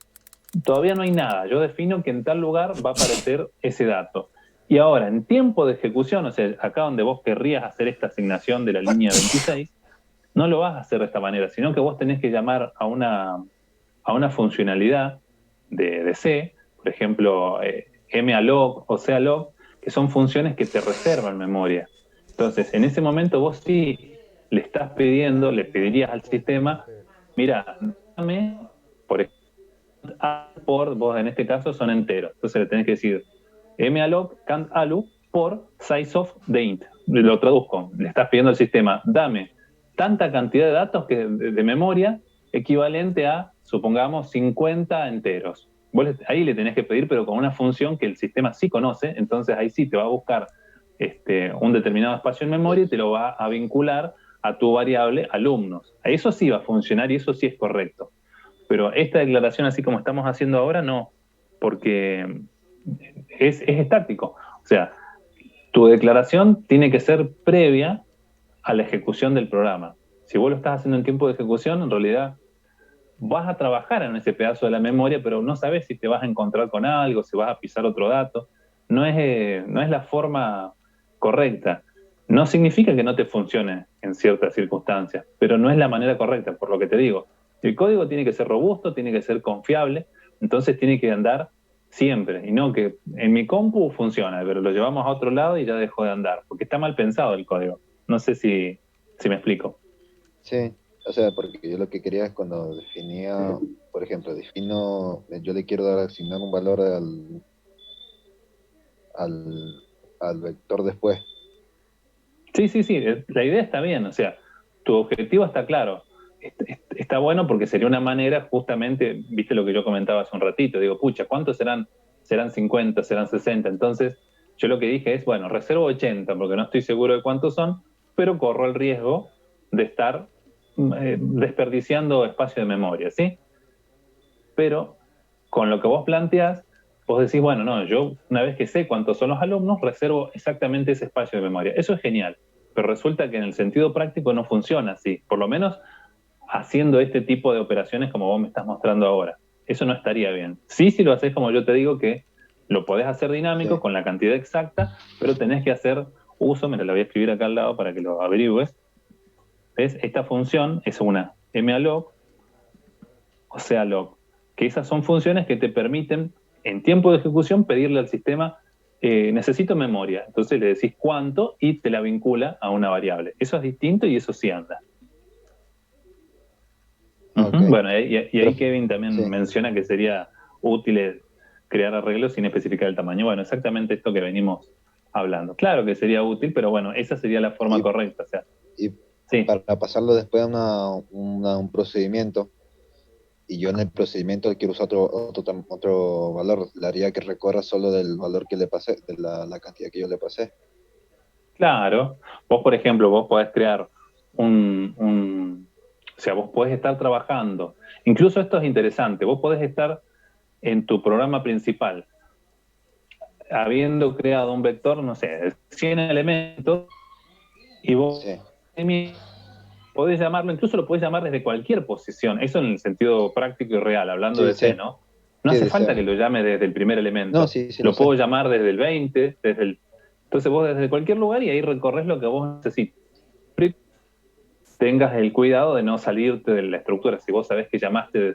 todavía no hay nada. Yo defino que en tal lugar va a aparecer ese dato. Y ahora, en tiempo de ejecución, o sea, acá donde vos querrías hacer esta asignación de la línea 26, no lo vas a hacer de esta manera, sino que vos tenés que llamar a una funcionalidad de C, por ejemplo, malloc o calloc, que son funciones que te reservan memoria. Entonces, en ese momento vos sí le estás pidiendo, le pedirías al sistema, mira, dame, por ejemplo, por, vos en este caso son enteros. Entonces le tenés que decir malloc cant alu por size of the int. Lo traduzco. Le estás pidiendo al sistema, dame tanta cantidad de datos de memoria equivalente a, supongamos, 50 enteros. Vos ahí le tenés que pedir, pero con una función que el sistema sí conoce, entonces ahí sí te va a buscar un determinado espacio en memoria y te lo va a vincular a tu variable alumnos. Eso sí va a funcionar y eso sí es correcto. Pero esta declaración, así como estamos haciendo ahora, no, porque es estático. O sea, tu declaración tiene que ser previa a la ejecución del programa. Si vos lo estás haciendo en tiempo de ejecución, en realidad vas a trabajar en ese pedazo de la memoria, pero no sabes si te vas a encontrar con algo, si vas a pisar otro dato. No es la forma correcta. No significa que no te funcione en ciertas circunstancias, pero no es la manera correcta, por lo que te digo. El código tiene que ser robusto, tiene que ser confiable, entonces tiene que andar siempre, y no que en mi compu funciona, pero lo llevamos a otro lado y ya dejó de andar, porque está mal pensado el código. No sé si Si me explico. Sí, o sea, porque yo lo que quería es cuando definía, por ejemplo, yo le quiero asignar un valor al, al vector después. Sí, sí, sí, la idea está bien, o sea, tu objetivo está claro. Está bueno porque sería una manera, justamente, viste lo que yo comentaba hace un ratito, digo, pucha, ¿cuántos serán? ¿Serán 50, serán 60? Entonces, yo lo que dije es, bueno, reservo 80 porque no estoy seguro de cuántos son, pero corro el riesgo de estar desperdiciando espacio de memoria, ¿sí? Pero con lo que vos planteás, vos decís, bueno, no, yo una vez que sé cuántos son los alumnos, reservo exactamente ese espacio de memoria. Eso es genial, pero resulta que en el sentido práctico no funciona así, por lo menos haciendo este tipo de operaciones como vos me estás mostrando ahora. Eso no estaría bien. Sí, si lo haces como yo te digo, que lo podés hacer dinámico Sí, con la cantidad exacta, pero tenés que hacer uso, mira, la voy a escribir acá al lado para que lo averigües. ¿Ves? Esta función es una malloc, o sea, log, que esas son funciones que te permiten, en tiempo de ejecución, pedirle al sistema, necesito memoria. Entonces le decís cuánto y te la vincula a una variable. Eso es distinto y eso sí anda. ok. Ujú. Bueno, y ahí Profe, Kevin también sí, menciona que sería útil crear arreglos sin especificar el tamaño. Bueno, exactamente esto que venimos hablando. Claro que sería útil, pero bueno, esa sería la forma y, correcta. O sea, y sí, para pasarlo después a un procedimiento, y yo en el procedimiento quiero usar otro valor, le haría que recorra solo del valor que le pasé, de la cantidad que yo le pasé. claro. Vos, por ejemplo, vos podés crear o sea, vos podés estar trabajando. Incluso esto es interesante. Vos podés estar en tu programa principal, habiendo creado un vector, no sé, de 100 elementos, y vos Sí, podés llamarlo, incluso lo podés llamar desde cualquier posición. Eso en el sentido práctico y real, hablando sí, de C, sí, ¿no? No sí, hace falta desea. que lo llame desde el primer No, elemento. sí, sí lo Lo sé. puedo llamar desde el 20, desde el... Entonces vos desde cualquier lugar y ahí recorres lo que vos necesites. Tengas el cuidado de no salirte de la estructura. Si vos sabés que llamaste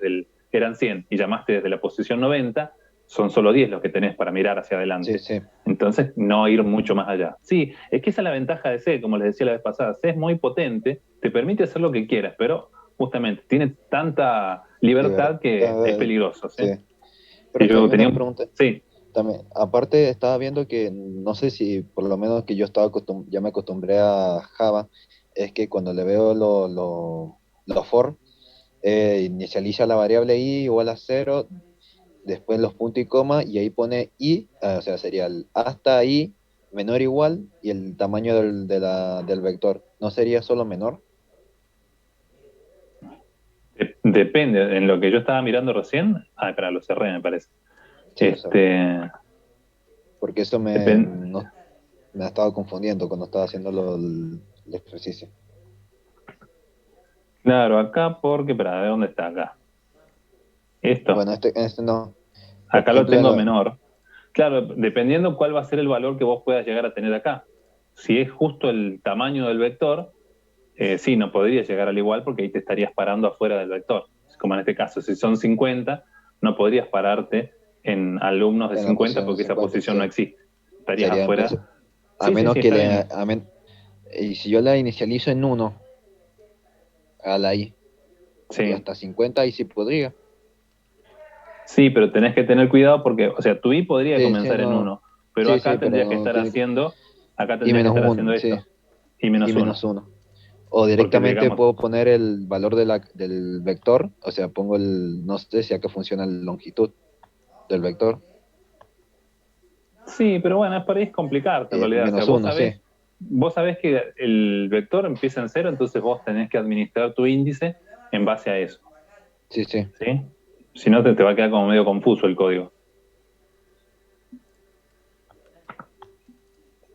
eran 100 y llamaste desde la posición 90, son solo 10 los que tenés para mirar hacia Sí, adelante. sí, Entonces, no ir mucho más allá. Sí, es que esa es la ventaja de C, como les decía la vez pasada. C es muy potente, te permite hacer lo que quieras, pero justamente tiene tanta libertad que es libertad, peligroso, ¿sí? sí. Y Profe, yo una tenía pregunta. Sí, También, aparte estaba viendo que, no sé si por lo menos que yo ya me acostumbré a Java, es que cuando le veo los for, inicializa la variable i igual a cero, después los puntos y coma, y ahí pone i, o sea, sería el hasta i menor o igual, y el tamaño del vector. ¿No sería solo menor? depende. En lo que yo estaba mirando recién, espera, lo cerré, me parece. Sí, lo sé. Este, Porque eso depende. no, me ha estado confundiendo cuando estaba haciendo el ejercicio. Claro, acá porque, espera, ¿de dónde está acá? Esto. Bueno, este no. Por Acá lo ejemplo, tengo menor. Claro, dependiendo cuál va a ser el valor que vos puedas llegar a tener acá. Si es justo el tamaño del vector, sí, no podría llegar al igual porque ahí te estarías parando afuera del vector. Como en este caso, si son 50, no podrías pararte en alumnos de en la 50 posición de porque esa 50 posición no sí. existe. Estarías Sería afuera. entonces, a Sí, sí, menos sí, que está bien. y si yo la inicializo en uno a la i, y Sí, hasta 50 y sí podría. sí, pero tenés que tener cuidado porque, o sea, tu i podría Sí, sí, comenzar en no. uno, pero Sí, sí, pero no tiene que. acá Y tendrías que menos estar haciendo uno, sí. esto, y Y menos menos uno. uno. O Porque directamente digamos, puedo poner el valor del vector, o sea, pongo no sé si acá funciona la longitud del vector, sí, pero bueno, es para ahí es complicarte en y realidad. O sea, menos uno, sí. vos sabés que el vector empieza en cero, entonces vos tenés que administrar tu índice en base a eso, Sí, sí. ¿sí? Si no, te va a quedar como medio confuso el código.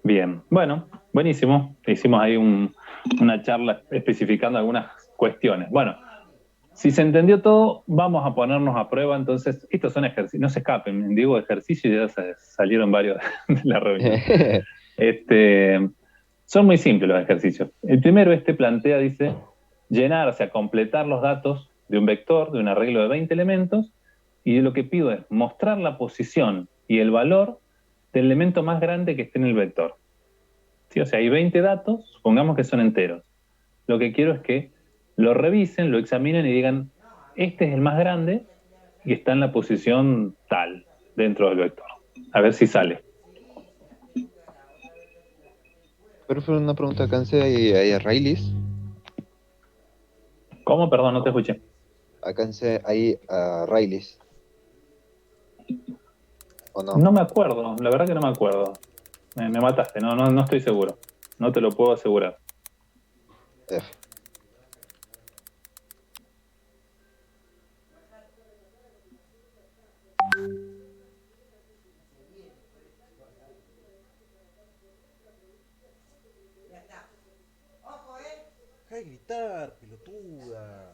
Bien, bueno, buenísimo. Hicimos ahí una charla especificando algunas cuestiones. Bueno, si se entendió todo, vamos a ponernos a prueba. Entonces, estos son ejercicios, no se escapen, digo ejercicios y ya salieron varios de la reunión. Este, son muy simples los ejercicios. El primero, plantea, dice, llenar, o sea, completar los datos de un vector, de un arreglo de 20 elementos, y lo que pido es mostrar la posición y el valor del elemento más grande que esté en el vector. ¿Sí? O sea, hay 20 datos, supongamos que son enteros. Lo que quiero es que lo revisen, lo examinen y digan, este es el más grande y está en la posición tal dentro del vector. A ver si sale. Pero fue una pregunta, ¿alcance hay arraylis? ¿Cómo? Perdón, no te escuché. ¿Alcance hay arraylis o no? No me acuerdo, la verdad que no me acuerdo. Me mataste, no estoy seguro. No te lo puedo asegurar. F. Deja de gritar, pelotuda.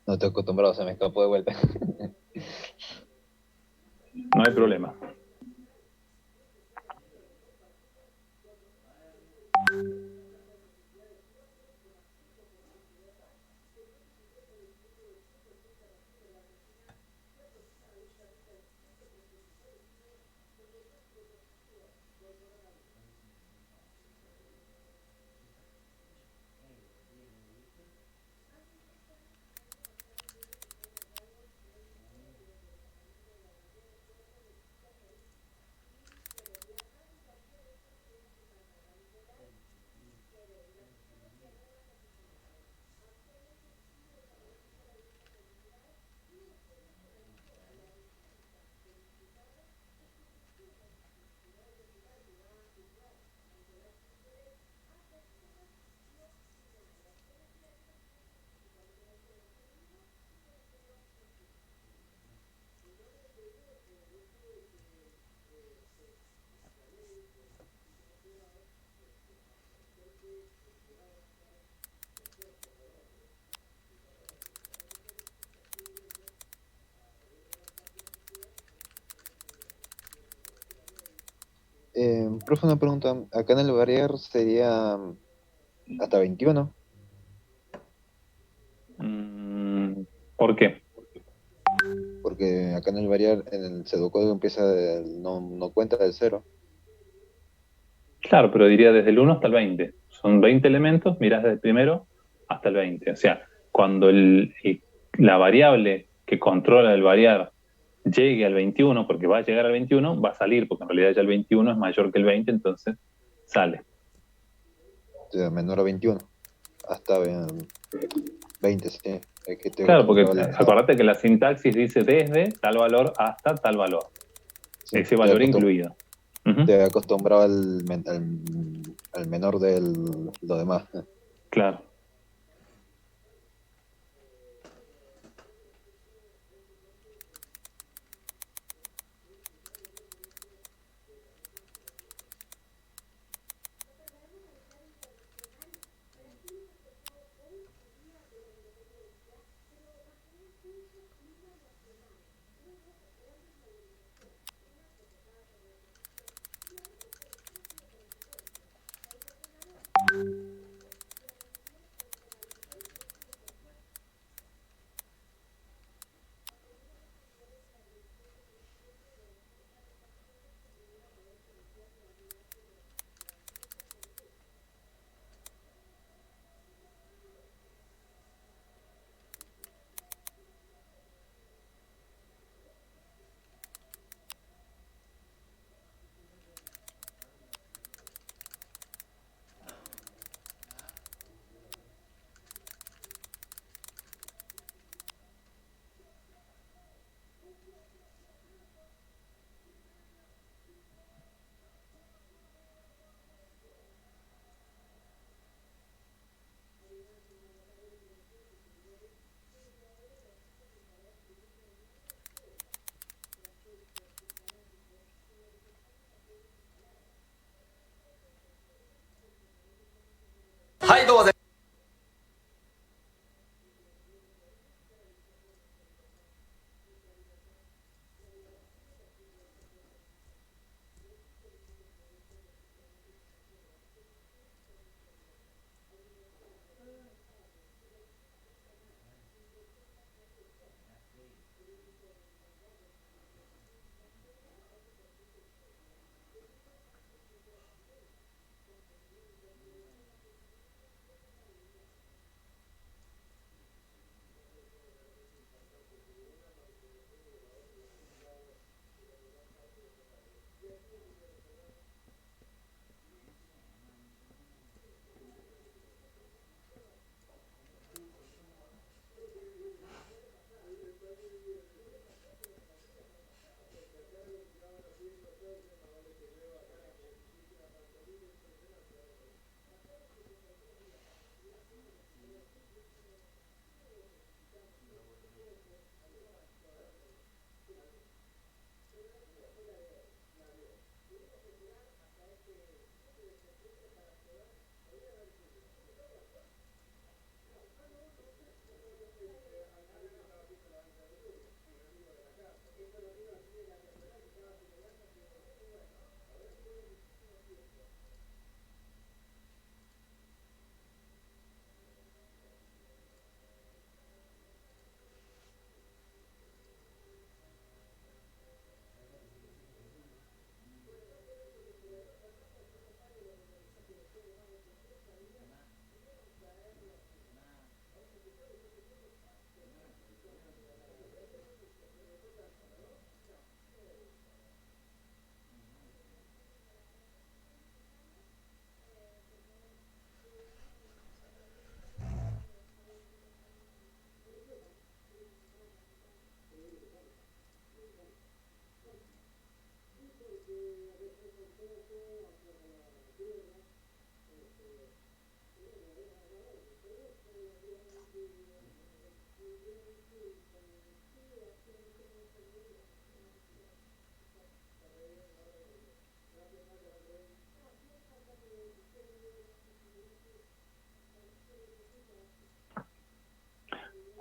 No estoy acostumbrado, se me escapó de vuelta. No hay problema. Profe, una pregunta. Acá en el barrier sería hasta 21, ¿Por qué? porque acá en el barrier, en el pseudocódigo empieza, no cuenta del cero. Claro, pero diría desde el 1 hasta el 20. Son 20 elementos, mirás desde el primero hasta el 20. O sea, cuando la variable que controla el variar llegue al 21, porque va a llegar al 21, va a salir, porque en realidad ya el 21 es mayor que el 20, entonces sale. O sea, menor a 21, hasta 20, sí. Es que estoy Claro, porque acostumbrado al pasado. acordate que la sintaxis dice desde tal valor hasta tal valor. Sí, Ese valor incluido. Ujú. estoy acostumbrado al menor de lo demás. Claro.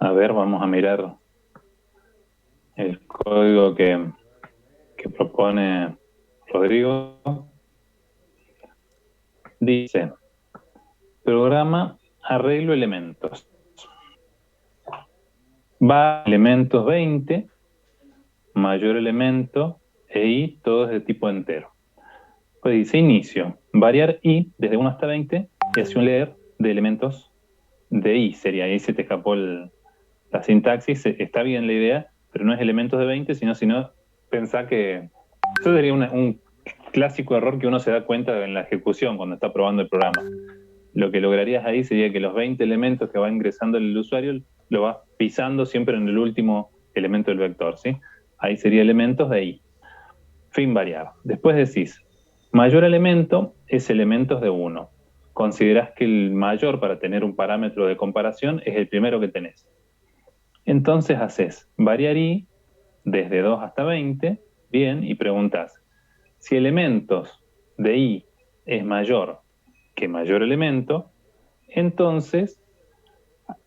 A ver, vamos a mirar el código que propone Rodrigo. Dice, programa arreglo elementos. Va a elementos 20, mayor elemento, e i, todo es de tipo entero. Pues dice inicio, variar i desde 1 hasta 20 y hace un leer de elementos de i. Sería ahí se te escapó la sintaxis, está bien la idea, pero no es elementos de 20, sino pensá que eso sería un clásico error que uno se da cuenta en la ejecución cuando está probando el programa. Lo que lograrías ahí sería que los 20 elementos que va ingresando el usuario lo vas pisando siempre en el último elemento del vector, ¿sí? Ahí sería elementos de i. Fin variar. Después decís, mayor elemento es elementos de 1. Considerás que el mayor para tener un parámetro de comparación es el primero que tenés. Entonces haces variar i desde 2 hasta 20, bien, y preguntás, si elementos de i es mayor que mayor elemento, entonces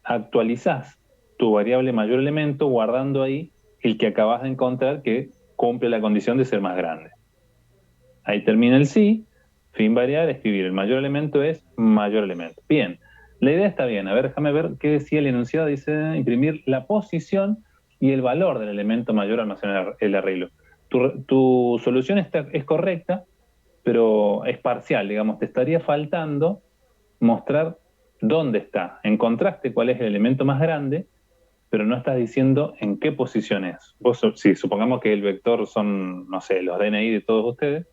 actualizás tu variable mayor elemento guardando ahí el que acabas de encontrar que cumple la condición de ser más grande. Ahí termina el sí, fin variar, escribir el mayor elemento es mayor elemento. Bien, la idea está bien. A ver, déjame ver qué decía el enunciado. Dice imprimir la posición y el valor del elemento mayor almacenar el arreglo. Tu solución es correcta, pero es parcial, digamos, te estaría faltando mostrar dónde está. Encontraste cuál es el elemento más grande, pero no estás diciendo en qué posición es. Vos, si supongamos que el vector son, no sé, los DNI de todos ustedes,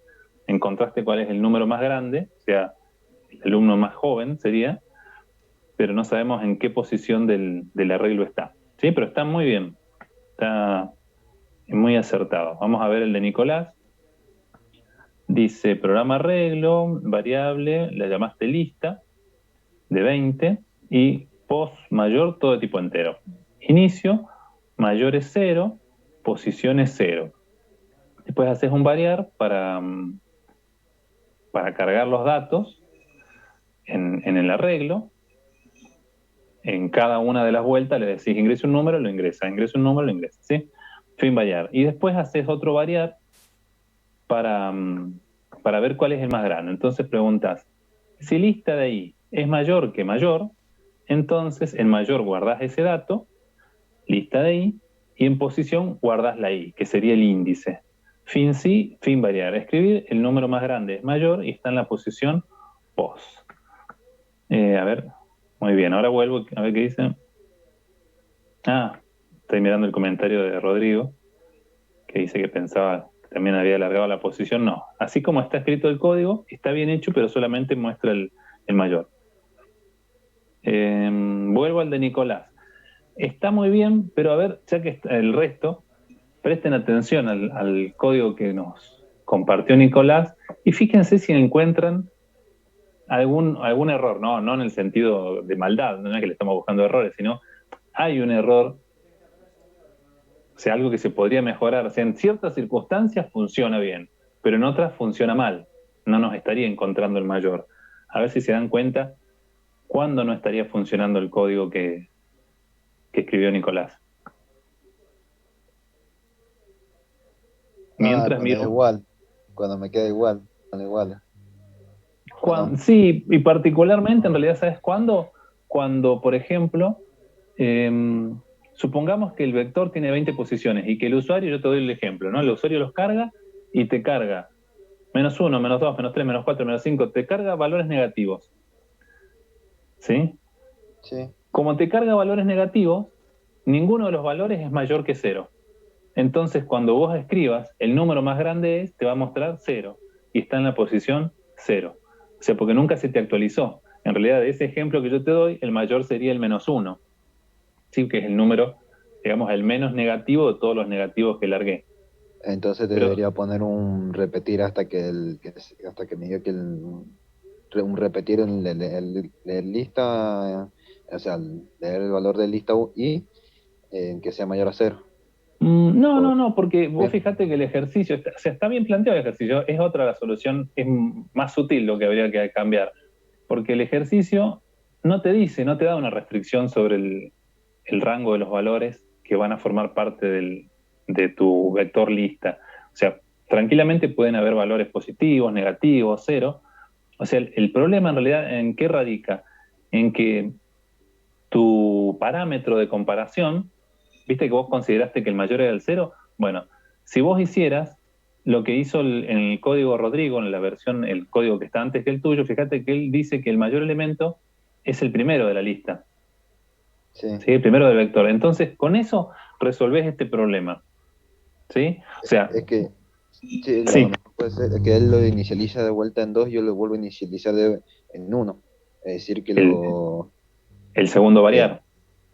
encontraste cuál es el número más grande, o sea, el alumno más joven sería, pero no sabemos en qué posición del arreglo está. Sí, pero está muy bien, está muy acertado. Vamos a ver el de Nicolás. Dice programa arreglo, variable, la llamaste lista, de 20, y post mayor todo de tipo entero. Inicio, mayor es 0, posición es 0. Después haces un variar para cargar los datos en el arreglo. En cada una de las vueltas le decís ingresa un número, lo ingresa, ingresa un número, lo ingresa, ¿sí? Fin variar. Y después haces otro variar para ver cuál es el más grande. Entonces preguntas, si lista de ahí es mayor que mayor, entonces en mayor guardás ese dato, lista de i, y en posición guardás la i, que sería el índice. Fin sí, fin variar. Escribir el número más grande es mayor y está en la posición post. A ver, muy bien, ahora vuelvo a ver qué dice. Estoy mirando el comentario de Rodrigo, que dice que pensaba que también había alargado la posición. No, así como está escrito el código, está bien hecho, pero solamente muestra el mayor. Vuelvo al de Nicolás. Está muy bien, pero a ver, ya que está el resto, presten atención al código que nos compartió Nicolás y fíjense si encuentran algún error, no en el sentido de maldad, no es que le estamos buscando errores, sino hay un error, o sea, algo que se podría mejorar. O sea, en ciertas circunstancias funciona bien, pero en otras funciona mal. no nos estaría encontrando el mayor. A ver si se dan cuenta cuándo no estaría funcionando el código que escribió Nicolás. Mientras cuando es miro... igual, cuando me queda igual, son iguales. ¿No? Sí, y particularmente, en realidad, ¿sabes cuándo? Cuando, por ejemplo, supongamos que el vector tiene 20 posiciones y que el usuario, yo te doy el ejemplo, ¿no? El usuario los carga y te carga -1, -2, -3, -4, -5, te carga valores negativos. ¿Sí? Sí. Como te carga valores negativos, ninguno de los valores es mayor que 0. Entonces, cuando vos escribas, el número más grande te va a mostrar 0 y está en la posición 0. O sea, porque nunca se te actualizó. En realidad, de ese ejemplo que yo te doy, el mayor sería el -1, ¿sí? Que es el número, digamos, el menos negativo de todos los negativos que largué. Entonces Pero, debería poner un repetir hasta que hasta que me diga que un repetir el lista, o sea, leer el valor de lista y que sea mayor a 0. no, porque vos Bien. fíjate que el ejercicio, o sea, está bien planteado el ejercicio, es otra la solución, es más sutil lo que habría que cambiar, porque el ejercicio no te dice, no te da una restricción sobre el rango de los valores que van a formar parte de tu vector lista. O sea, tranquilamente pueden haber valores positivos, negativos, 0. O sea, el problema en realidad, ¿en qué radica? En que tu parámetro de comparación, viste que vos consideraste que el mayor era el 0, bueno, si vos hicieras lo que hizo en el código Rodrigo, en la versión, el código que está antes que el tuyo, fíjate que él dice que el mayor elemento es el primero de la lista. Sí. ¿Sí? El primero del vector. Entonces, con eso resolvés este problema. ¿Sí? O sea, Es que sí, lo sí, mejor puede ser que él lo inicializa de vuelta en 2 y yo lo vuelvo a inicializar en 1. Es decir, que el segundo eh, variar.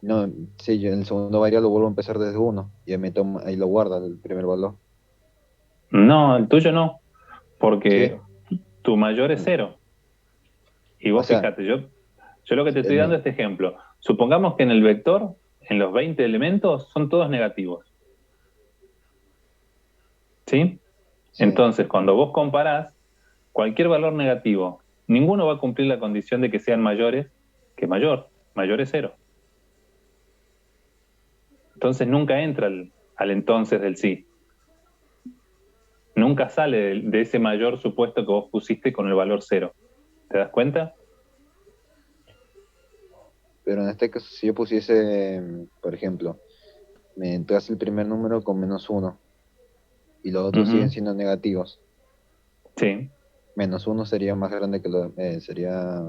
no, sí, yo en el segundo variable lo vuelvo a empezar desde 1 y ahí lo guarda el primer valor. No, el tuyo no, Sí. porque tu mayor es 0. Y O vos sea, fíjate, yo lo que te él estoy dando es este ejemplo. Supongamos que en el vector, en los 20 elementos, son todos negativos. ¿Sí? sí. Entonces, cuando vos comparás cualquier valor negativo, ninguno va a cumplir la condición de que sean mayores que mayor. Mayor es 0. Entonces nunca entra al entonces del sí. Nunca sale de ese mayor supuesto que vos pusiste con el valor 0. ¿Te das cuenta? Pero en este caso, si yo pusiese, por ejemplo, me entras el primer número con -1 y los otros siguen Ujú. siendo negativos, Sí. -1 sería más grande que sería.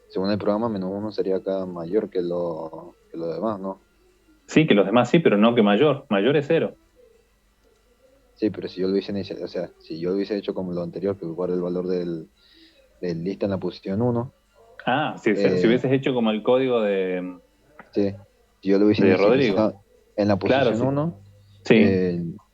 Según el programa, -1 sería acá mayor que lo demás, ¿no? Sí, que los demás sí, pero no que mayor. Mayor es 0. Sí, pero si yo lo hubiese o sea, si yo lo hubiese hecho como lo anterior, que guarda el valor del lista en la posición 1, Ah, si eh, hubieses hecho como el código sí, si yo lo hubiese de Rodrigo. inicializado en la Claro, posición sí. 1, Sí.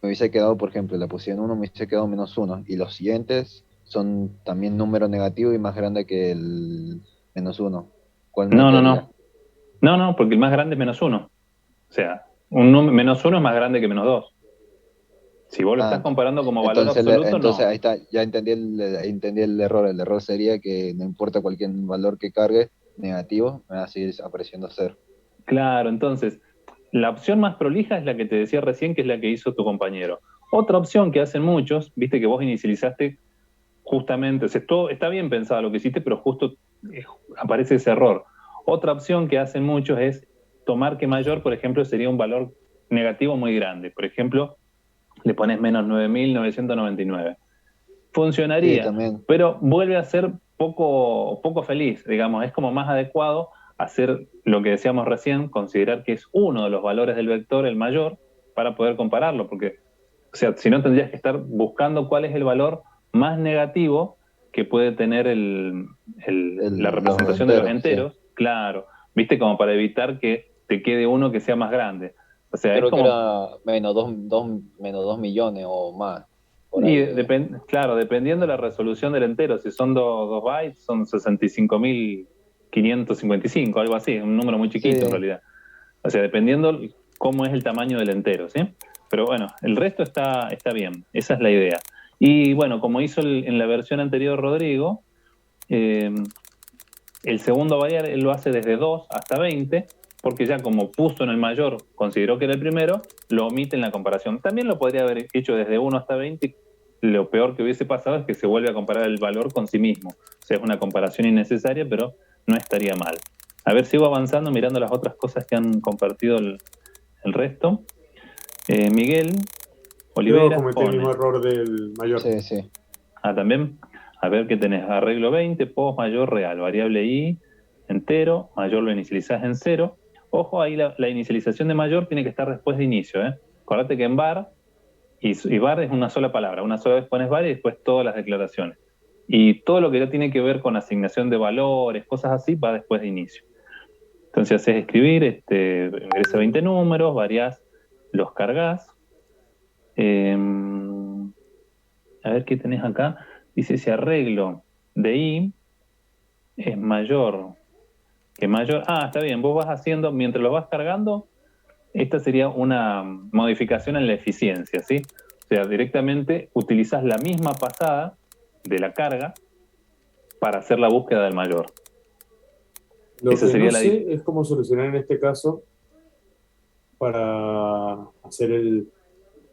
me hubiese quedado, por ejemplo, en la posición 1 me hubiese quedado -1, y los siguientes son también número negativo y más grande que el -1. ¿Cuál me No, no, quedaría? no. No, porque el más grande es -1. O sea, -1 es más grande que -2. Si vos lo Ah, estás comparando como valor entonces, absoluto, entonces no. ahí está, ya entendí el error. El error sería que no importa cualquier valor que cargue negativo, me va a seguir apareciendo 0. Claro, entonces, la opción más prolija es la que te decía recién, que es la que hizo tu compañero. Otra opción que hacen muchos, viste que vos inicializaste justamente, o sea, todo está bien pensado lo que hiciste, pero justo aparece ese error. Otra opción que hacen muchos es tomar que mayor, por ejemplo, sería un valor negativo muy grande. Por ejemplo, le pones -9.999. Sí, Funcionaría, también. pero vuelve a ser poco feliz, digamos, es como más adecuado hacer lo que decíamos recién, considerar que es uno de los valores del vector el mayor para poder compararlo, porque, o sea, si no tendrías que estar buscando cuál es el valor más negativo que puede tener la Los representación de los enteros, sí. enteros, claro, viste, como para evitar que te quede uno que sea más grande. O sea, es Creo que como era -2 millones o más, por y ahí. claro, dependiendo de la resolución del entero, si son 2 bytes, son 65.555, algo así, un número muy chiquito en Sí, realidad. O sea, dependiendo cómo es el tamaño del entero, ¿sí? Pero bueno, el resto está bien, esa es la idea. Y bueno, como hizo en la versión anterior Rodrigo, eh, el segundo variar él lo hace desde 2 hasta 20, porque ya como puso en el mayor, consideró que era el primero, lo omite en la comparación. También lo podría haber hecho desde 1 hasta 20. Lo peor que hubiese pasado es que se vuelve a comparar el valor con sí mismo. O sea, es una comparación innecesaria, pero no estaría mal. A ver, sigo avanzando mirando las otras cosas que han compartido el resto. Miguel Yo Olivera cometí el pone. mismo error del mayor. Sí, sí. Ah, también. A ver qué tenés. Arreglo 20, post mayor real, variable i, entero, mayor lo inicializás en cero. Ojo, ahí la inicialización de mayor tiene que estar después de inicio, ¿eh? Acordate que en var, y var es una sola palabra, una sola vez pones var y después todas las declaraciones. Y todo lo que ya tiene que ver con asignación de valores, cosas así, va después de inicio. Entonces haces escribir, ingresa 20 números, variás, los cargas. A ver qué tenés acá. Dice, si arreglo de i es mayor que mayor. Ah, está bien, vos vas haciendo, mientras lo vas cargando, esta sería una modificación en la eficiencia, ¿sí? O sea, directamente utilizas la misma pasada de la carga para hacer la búsqueda del mayor. Lo Esa que sería no la... sé es cómo solucionar en este caso para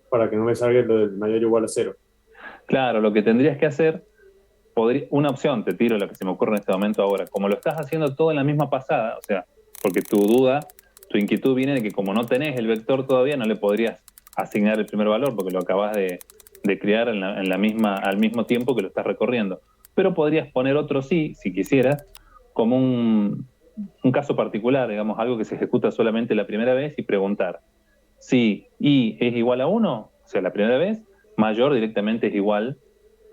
para que no me salga lo del mayor igual a cero. Claro, lo que tendrías que hacer, una opción, te tiro lo que se me ocurre en este momento ahora, como lo estás haciendo todo en la misma pasada, o sea, porque tu duda, tu inquietud viene de que como no tenés el vector todavía, no le podrías asignar el primer valor porque lo acabas de crear en la misma, al mismo tiempo que lo estás recorriendo. Pero podrías poner otro sí, si quisieras, como un caso particular, digamos, algo que se ejecuta solamente la primera vez y preguntar si i es igual a 1, o sea, la primera vez, mayor directamente es igual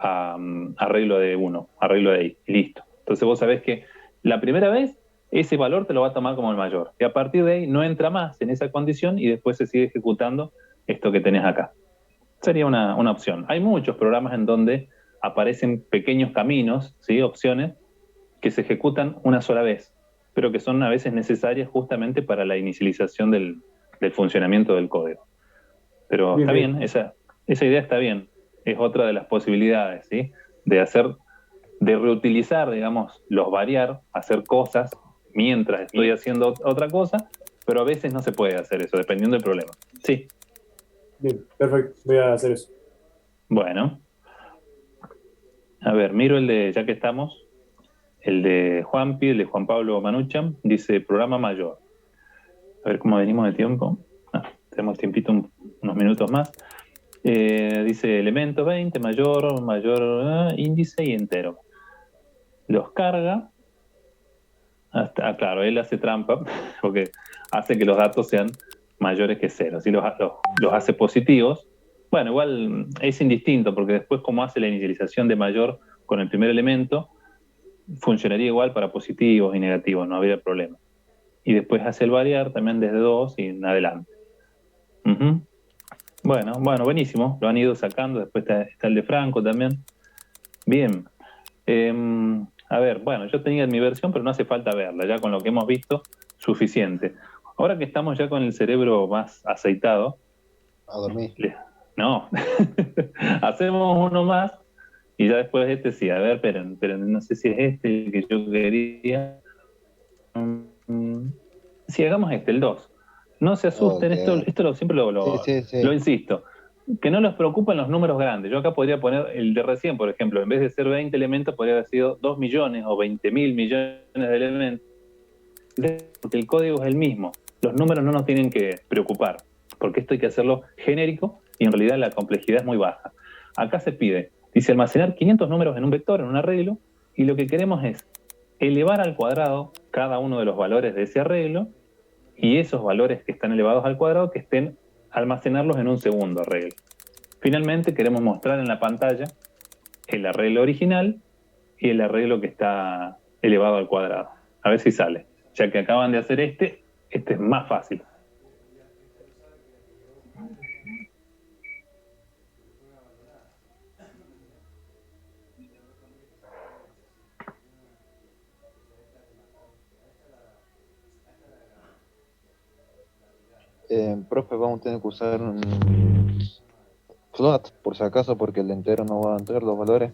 a arreglo de 1, arreglo de i, y listo. Entonces vos sabés que la primera vez ese valor te lo va a tomar como el mayor. Y a partir de ahí no entra más en esa condición y después se sigue ejecutando esto que tenés acá. Sería una opción. Hay muchos programas en donde aparecen pequeños caminos, ¿sí? Opciones que se ejecutan una sola vez, pero que son a veces necesarias justamente para la inicialización del funcionamiento del código. Pero Bien, está bien. bien, esa idea está bien. Es otra de las posibilidades, ¿sí? De reutilizar, digamos, los variar, hacer cosas mientras estoy haciendo otra cosa, pero a veces no se puede hacer eso, dependiendo del problema. Sí, Bien, perfecto. Voy a hacer eso. bueno. A ver, miro ya que estamos, el de Juanpi, el de Juan Pablo Manuchan, dice programa mayor. A ver cómo venimos de tiempo. Tenemos tiempito, unos minutos más. Dice elemento 20, mayor, índice y entero. Los carga. Claro, él hace trampa porque hace que los datos sean mayores que cero. Si los hace positivos, bueno, igual es indistinto porque después como hace la inicialización de mayor con el primer elemento, funcionaría igual para positivos y negativos, no habría problema. Y después hace el variar también desde 2 y en adelante. Uh-huh. Bueno, buenísimo. Lo han ido sacando. Después está el de Franco también. Bien. A ver, bueno, yo tenía mi versión, pero no hace falta verla. Ya con lo que hemos visto, suficiente. Ahora que estamos ya con el cerebro más aceitado, A dormir. no, hacemos uno más y ya después sí. A ver, esperen, no sé si es este el que yo quería. Si hagamos el 2. No se asusten, Ok. esto siempre Sí, sí, lo sí. insisto. Que no los preocupen los números grandes. Yo acá podría poner el de recién, por ejemplo, en vez de ser 20 elementos, podría haber sido 2 millones o 20.000 millones de elementos. Porque el código es el mismo. Los números no nos tienen que preocupar, porque esto hay que hacerlo genérico y en realidad la complejidad es muy baja. Acá se pide, dice almacenar 500 números en un vector, en un arreglo, y lo que queremos es elevar al cuadrado cada uno de los valores de ese arreglo y esos valores que están elevados al cuadrado que estén almacenarlos en un segundo arreglo. Finalmente queremos mostrar en la pantalla el arreglo original y el arreglo que está elevado al cuadrado. A ver si sale. Ya que acaban de hacer este es más fácil. Profe, vamos a tener que usar un float, por si acaso, porque el entero no va a entrar los valores.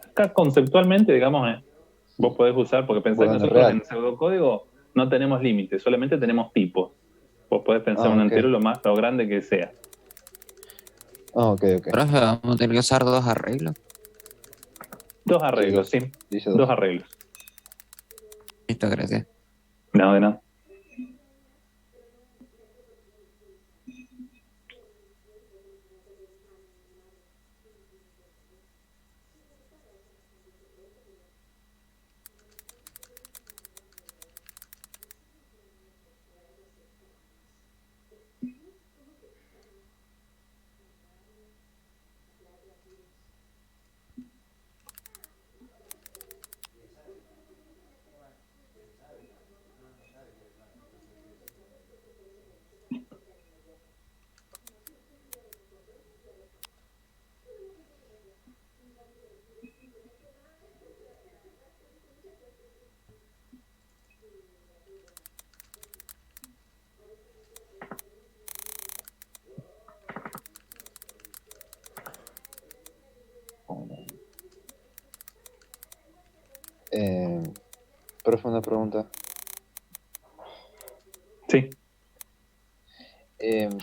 Acá conceptualmente, digamos, vos podés usar, porque pensá que Bueno, nosotros real. en pseudocódigo no tenemos límites, solamente tenemos tipos. Vos podés pensar Ah, un ok. entero lo grande que sea. Ah, ok, ok. Profe, vamos a tener que usar dos arreglos. Dos Sí, arreglos, dos. sí. Dice Dos dos. arreglos. Listo, gracias. No, de nada. Eh, Profe, una pregunta. Sí.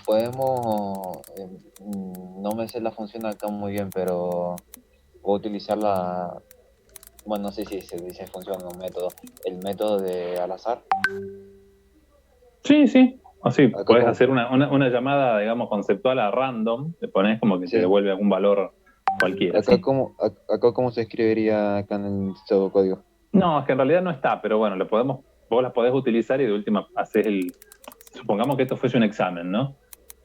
Podemos, no me sé la función acá muy bien, pero puedo utilizar bueno, no sé si se dice función o método, el método de al azar. Sí, sí. Así, Acá podés como, hacer una llamada, digamos, conceptual a random, le pones como que te sí, devuelve algún valor cualquiera, acá sí. como, acá cómo se escribiría acá en el pseudocódigo. No, es que en realidad no está, pero bueno, vos las podés utilizar y de última haces supongamos que esto fuese un examen, ¿no?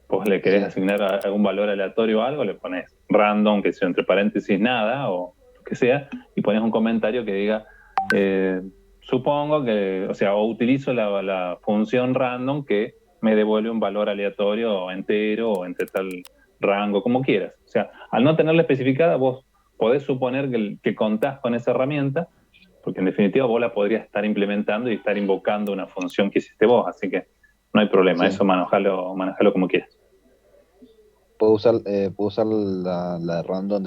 Vos le querés Sí, asignar algún valor aleatorio o algo, le pones random, que sea entre paréntesis nada o lo que sea, y pones un comentario que diga, eh, supongo que, o sea, o utilizo la función random que me devuelve un valor aleatorio o entero o entre tal rango, como quieras. O sea, al no tenerla especificada, vos podés suponer que contás con esa herramienta, porque en definitiva vos la podrías estar implementando y estar invocando una función que hiciste vos, así que no hay problema, sí. eso manejalo como quieras. Puedo usar la random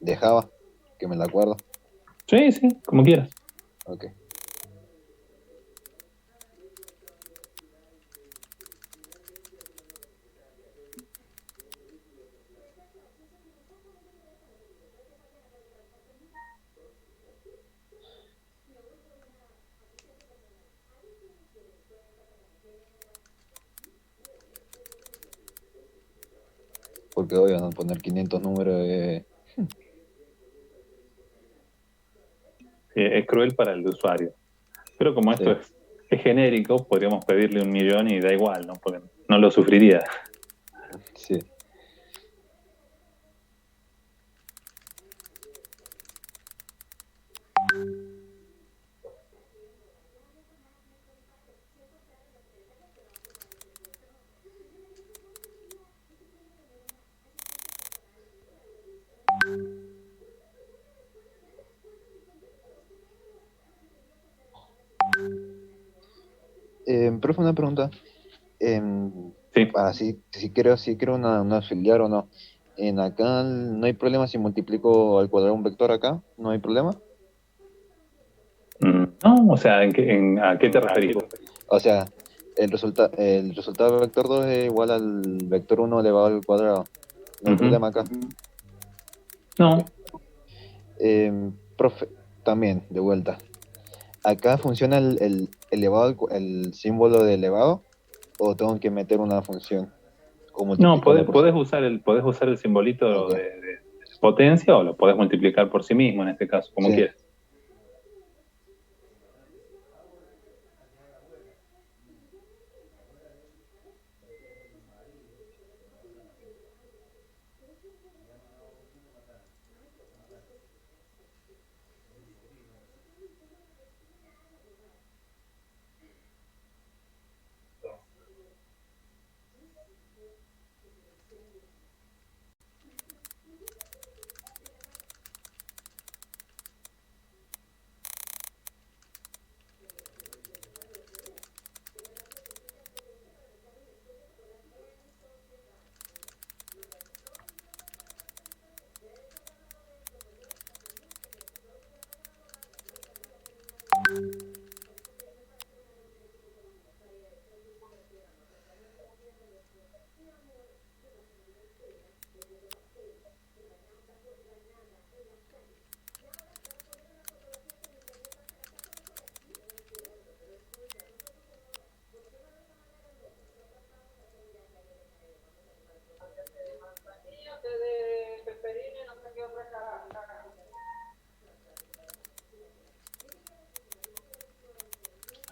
de Java, que me la acuerdo. Sí, sí, como quieras. Ok. Porque voy a no poner 500 números de... Es cruel para el usuario. Pero como esto Sí. es genérico, podríamos pedirle 1.000.000 y da igual, ¿no? Porque no lo sufriría. Sí. Profe, una pregunta. Sí. Si quiero una auxiliar o no. En acá no hay problema si multiplico al cuadrado un vector acá, no hay problema. No, o sea, ¿a qué te referís vos? O sea, el resultado del vector 2 es igual al vector uno elevado al cuadrado. No hay Ujú. problema acá. Ok. No, Profe, también, de vuelta. ¿Acá funciona el elevado, el símbolo de elevado? ¿O tengo que meter una función? ¿O no, multiplicarlo por sí? podés usar el simbolito Ok. de potencia o lo podés multiplicar por sí mismo en este caso, como Sí. quieras.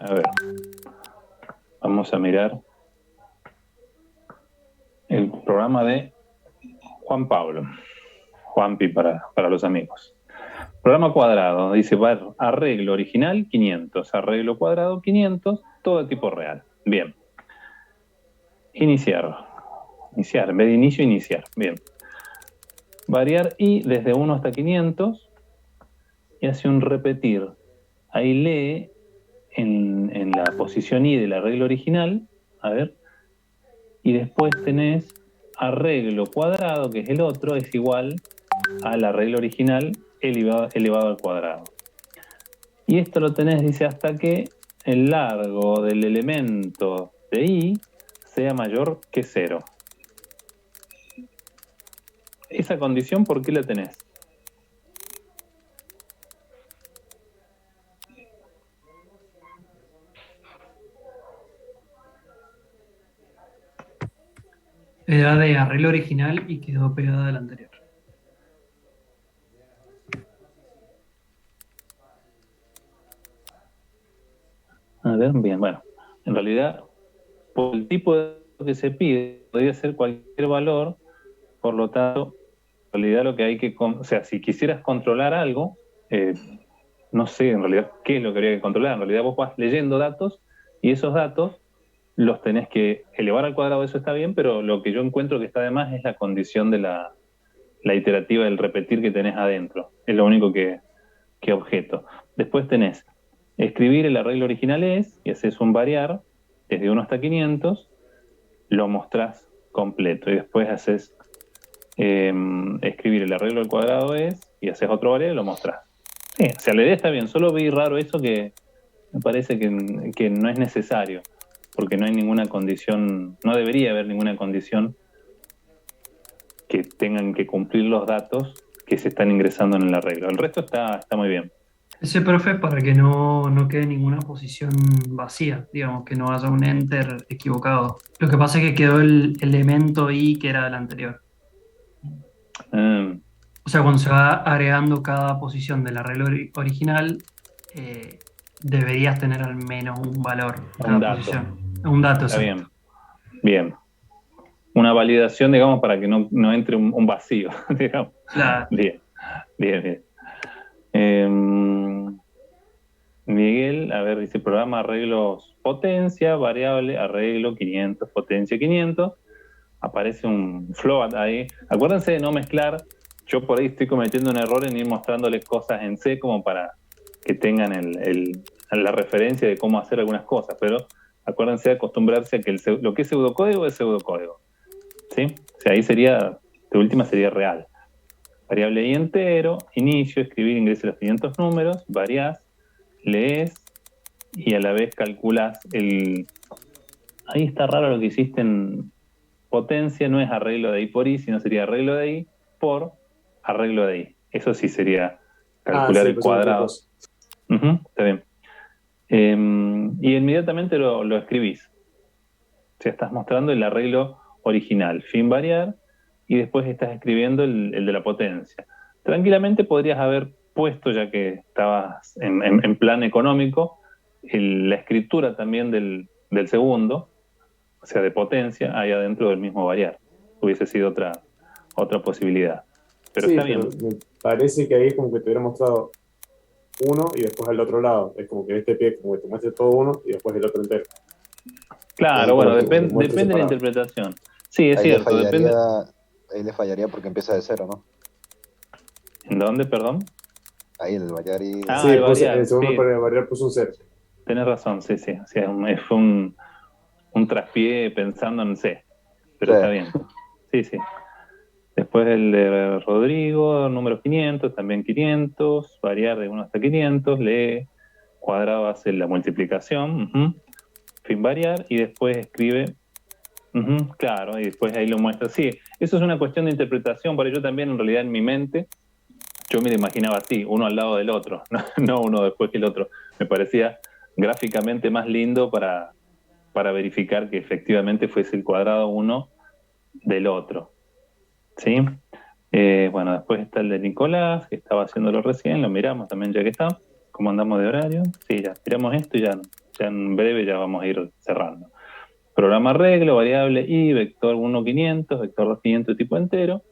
A ver, vamos a mirar el programa de Juan Pablo. Juanpi para los amigos. Programa cuadrado, dice, arreglo original 500, arreglo cuadrado 500, todo de tipo real. Bien. Iniciar, en vez de inicio, iniciar. Bien. Variar i desde 1 hasta 500 y hace un repetir. Ahí lee en la posición i del arreglo original, a ver, y después tenés arreglo cuadrado, que es el otro, es igual al arreglo original elevado al cuadrado. Y esto lo tenés, dice, hasta que el largo del elemento de i sea mayor que 0. Esa condición, ¿por qué la tenés? Era de arreglo original y quedó pegada del anterior. A ver, bien, bueno. En realidad, por el tipo de que se pide, podría ser cualquier valor, por lo tanto, en realidad lo que hay que... O sea, si quisieras controlar algo, no sé en realidad qué es lo que habría que controlar. En realidad vos vas leyendo datos y esos datos los tenés que elevar al cuadrado, eso está bien, pero lo que yo encuentro que está de más es la condición de la iterativa del repetir que tenés adentro. Es lo único que objeto. Después tenés escribir el arreglo original es, y haces un variar, desde 1 hasta 500, lo mostrás completo. Y después haces escribir el arreglo al cuadrado es, y haces otro variar y lo mostrás. Sí, o sea, la idea está bien, solo vi raro eso que me parece que no es necesario, porque no hay ninguna condición, no debería haber ninguna condición que tengan que cumplir los datos que se están ingresando en el arreglo. El resto está muy bien. Ese profe para que no quede ninguna posición vacía, digamos, que no haya un enter equivocado. Lo que pasa es que quedó el elemento i que era del anterior. O sea, cuando se va agregando cada posición del arreglo original, deberías tener al menos un valor cada Un dato. posición. Un dato, Está exacto. bien. Una validación, digamos, para que no entre un vacío, digamos. Claro. Bien. Miguel, a ver, dice programa arreglos potencia, variable, arreglo 500, potencia 500. Aparece un float ahí. Acuérdense de no mezclar. Yo por ahí estoy cometiendo un error en ir mostrándoles cosas en C como para que tengan la referencia de cómo hacer algunas cosas, pero acuérdense de acostumbrarse a que lo que es pseudocódigo es pseudocódigo. ¿Sí? O sea, ahí de última sería real. Variable y entero, inicio, escribir, ingrese los 500 números, variás, lees y a la vez calculas Ahí está raro lo que hiciste en potencia, no es arreglo de i por i, sino sería arreglo de i por arreglo de i. Eso sí sería calcular sí, el cuadrado. Está bien. Y inmediatamente lo escribís. O sea, estás mostrando el arreglo original, fin variar, y después estás escribiendo el de la potencia. Tranquilamente podrías haber puesto, ya que estabas en plan económico, la escritura también del segundo, o sea, de potencia, ahí adentro del mismo variar. Hubiese sido otra posibilidad. Pero sí, está bien. Me parece que ahí es como que te hubiera mostrado uno y después al otro lado. Es como que en este pie como que te muestre todo uno y después el otro entero. Claro, bueno, depende de la interpretación. Sí, es cierto. Ahí le fallaría porque empieza de 0, ¿no? ¿En dónde, perdón? Ahí el variar y... Sí, el segundo para el variar puso un 0. Tenés razón, sí. O sea, fue un traspié pensando en C. Pero está bien. Sí. Después el de Rodrigo, número 500, también 500, variar de 1 hasta 500, lee, cuadrado hace la multiplicación, fin variar, y después escribe, claro, y después ahí lo muestra. Sí, eso es una cuestión de interpretación, para yo también en realidad en mi mente, yo me lo imaginaba así, uno al lado del otro, no uno después que el otro. Me parecía gráficamente más lindo para verificar que efectivamente fuese el cuadrado uno del otro. ¿Sí? Bueno, después está el de Nicolás, que estaba haciéndolo recién, lo miramos también ya que está. ¿Cómo andamos de horario? Sí, ya miramos esto y ya ya en breve ya vamos a ir cerrando. Programa arreglo, variable i, vector 1.500, vector 2.500 tipo entero.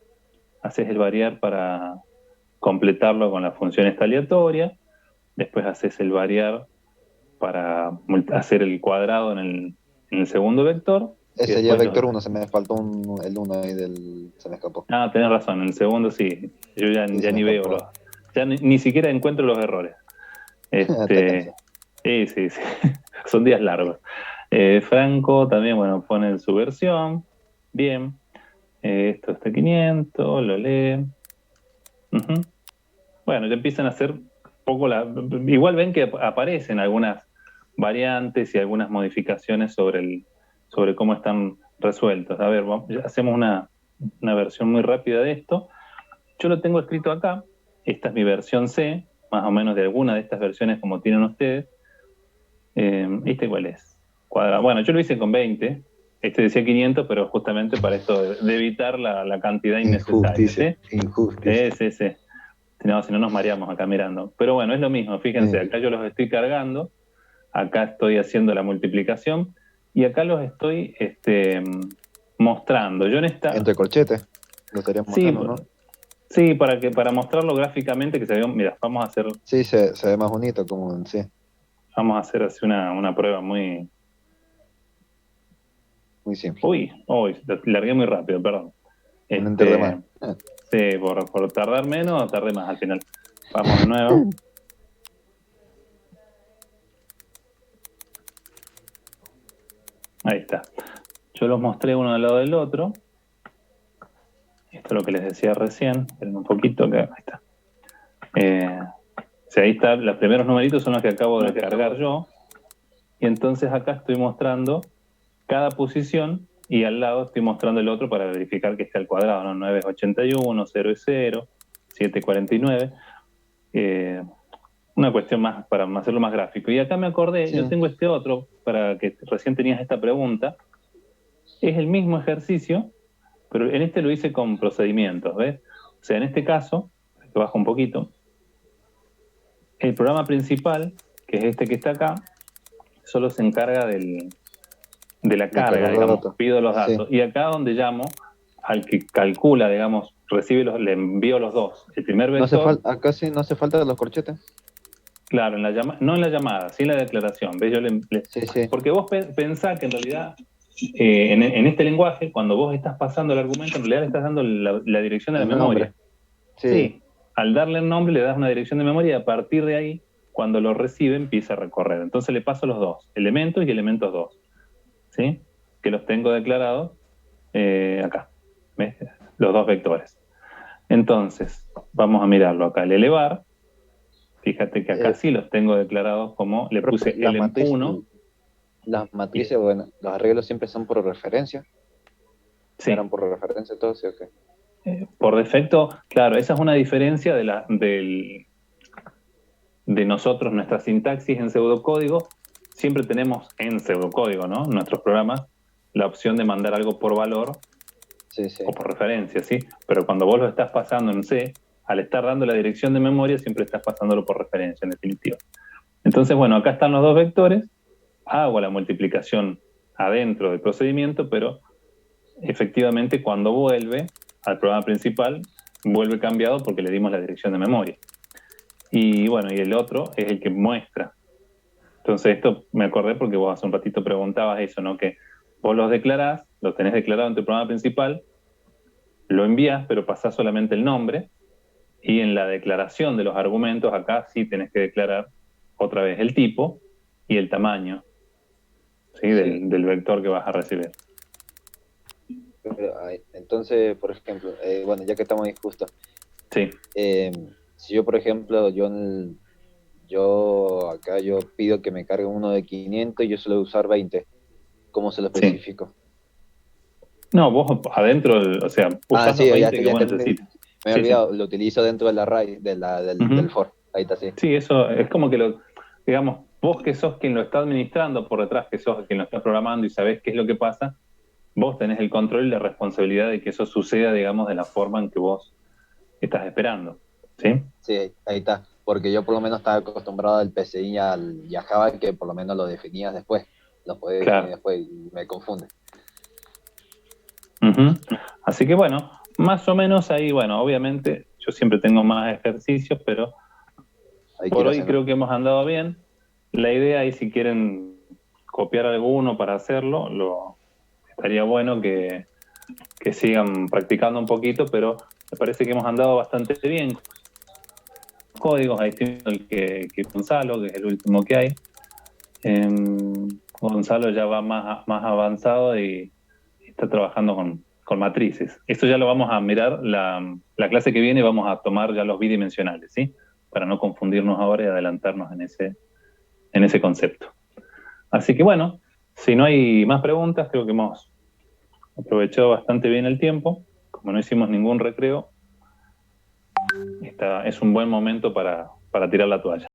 Haces el variar para completarlo con la función esta aleatoria. Después haces el variar para hacer el cuadrado en el segundo vector. Ese ya vector 1, se me faltó el 1 ahí se me escapó. Ah, tenés razón, en el segundo sí. Yo ya Sí, ni veo ya ni siquiera encuentro los errores. Sí. Son días largos. Franco también, bueno, pone en su versión. Bien. Esto está 500, lo lee. Uh-huh. Bueno, ya empiezan a hacer poco igual ven que aparecen algunas variantes y algunas modificaciones sobre cómo están resueltos. A ver, hacemos una versión muy rápida de esto. Yo lo tengo escrito acá. Esta es mi versión C, más o menos de alguna de estas versiones como tienen ustedes. ¿Este cuál es? Cuadrado. Bueno, yo lo hice con 20. Este decía 500, pero justamente para esto de evitar la cantidad innecesaria. Injusticia. Sí. No, si no nos mareamos acá mirando. Pero bueno, es lo mismo. Fíjense, acá yo los estoy cargando. Acá estoy haciendo la multiplicación. Y acá los estoy mostrando. Yo en esta... Entre corchetes. Lo estaría mostrando, ¿no? Sí, para mostrarlo gráficamente, que se vea... Mira, vamos a hacer... Sí, se ve más bonito, como sí. Vamos a hacer así una prueba muy simple. Uy, largué muy rápido, perdón. Un enter de más. Sí, por tardar menos, tardé más al final. Vamos de nuevo. Ahí está. Yo los mostré uno al lado del otro. Esto es lo que les decía recién. Esperen un poquito, que ahí está. Ahí está, los primeros numeritos son los que acabo de cargar yo. Y entonces acá estoy mostrando cada posición y al lado estoy mostrando el otro para verificar que esté al cuadrado, ¿no? 9 es 81, 0 es 0, 7 es 49. Una cuestión más para hacerlo más gráfico. Y acá me acordé, yo tengo este otro, para que recién tenías esta pregunta. Es el mismo ejercicio, pero en este lo hice con procedimientos, ¿ves? O sea, en este caso, que bajo un poquito, el programa principal, que es este que está acá, solo se encarga de la carga, digamos, pido los datos. Y acá donde llamo al que calcula, digamos, le envío los dos. El primer vector... acá sí no hace falta los corchetes. Claro, no en la llamada, sí en la declaración. ¿Ves? Sí. Porque vos pensás que en realidad, en este lenguaje, cuando vos estás pasando el argumento, en realidad le estás dando la dirección de la memoria. Sí. Al darle el nombre le das una dirección de memoria y a partir de ahí, cuando lo recibe, empieza a recorrer. Entonces le paso los dos, elementos y elementos 2. ¿Sí? Que los tengo declarados acá. ¿Ves? Los dos vectores. Entonces, vamos a mirarlo acá. El elevar, fíjate que acá sí los tengo declarados como, le puse LM1. Las matrices, bueno, los arreglos siempre son por referencia. Sí. ¿Eran por referencia todos? Sí, ok. Por defecto, claro, esa es una diferencia de nosotros, nuestra sintaxis en pseudocódigo. Siempre tenemos en pseudocódigo, ¿no? En nuestros programas, la opción de mandar algo por valor o por referencia, ¿sí? Pero cuando vos lo estás pasando en C, al estar dando la dirección de memoria, siempre estás pasándolo por referencia, en definitiva. Entonces, bueno, acá están los dos vectores, hago la multiplicación adentro del procedimiento, pero efectivamente cuando vuelve al programa principal, vuelve cambiado porque le dimos la dirección de memoria. Y bueno, y el otro es el que muestra. Entonces esto me acordé porque vos hace un ratito preguntabas eso, ¿no? Que vos los declarás, los tenés declarado en tu programa principal, lo envías, pero pasás solamente el nombre, y en la declaración de los argumentos acá sí tenés que declarar otra vez el tipo y el tamaño, ¿sí? Del vector que vas a recibir. Pero, entonces, por ejemplo, bueno, ya que estamos ahí justo. Sí. Si yo, por ejemplo, yo pido que me cargue uno de 500 y yo suelo usar 20, ¿cómo se lo especifico? No, vos adentro, o sea, usás los 20 que vos necesitas. Me he olvidado, lo utilizo dentro del array, del for. Ahí está, sí. Sí, eso es como que digamos, vos que sos quien lo está administrando por detrás, que sos quien lo está programando y sabés qué es lo que pasa, vos tenés el control y la responsabilidad de que eso suceda, digamos, de la forma en que vos estás esperando. ¿Sí? Sí, ahí está. porque yo por lo menos estaba acostumbrado al PCI y a Java, que por lo menos lo definías después, lo podés Claro. definir después y me confunde. Ujú. Así que bueno, más o menos ahí, bueno, obviamente yo siempre tengo más ejercicios, pero Hay que por ir hoy haciendo. creo que hemos andado bien. La idea ahí, si quieren copiar alguno para hacerlo, estaría bueno que sigan practicando un poquito, pero me parece que hemos andado bastante bien. Códigos, ahí estoy viendo que Gonzalo, que es el último que hay. Gonzalo ya va más avanzado y está trabajando con matrices. Esto ya lo vamos a mirar, la clase que viene vamos a tomar ya los bidimensionales, ¿sí? Para no confundirnos ahora y adelantarnos en ese concepto. Así que bueno, si no hay más preguntas, creo que hemos aprovechado bastante bien el tiempo. Como no hicimos ningún recreo, es un buen momento para tirar la toalla.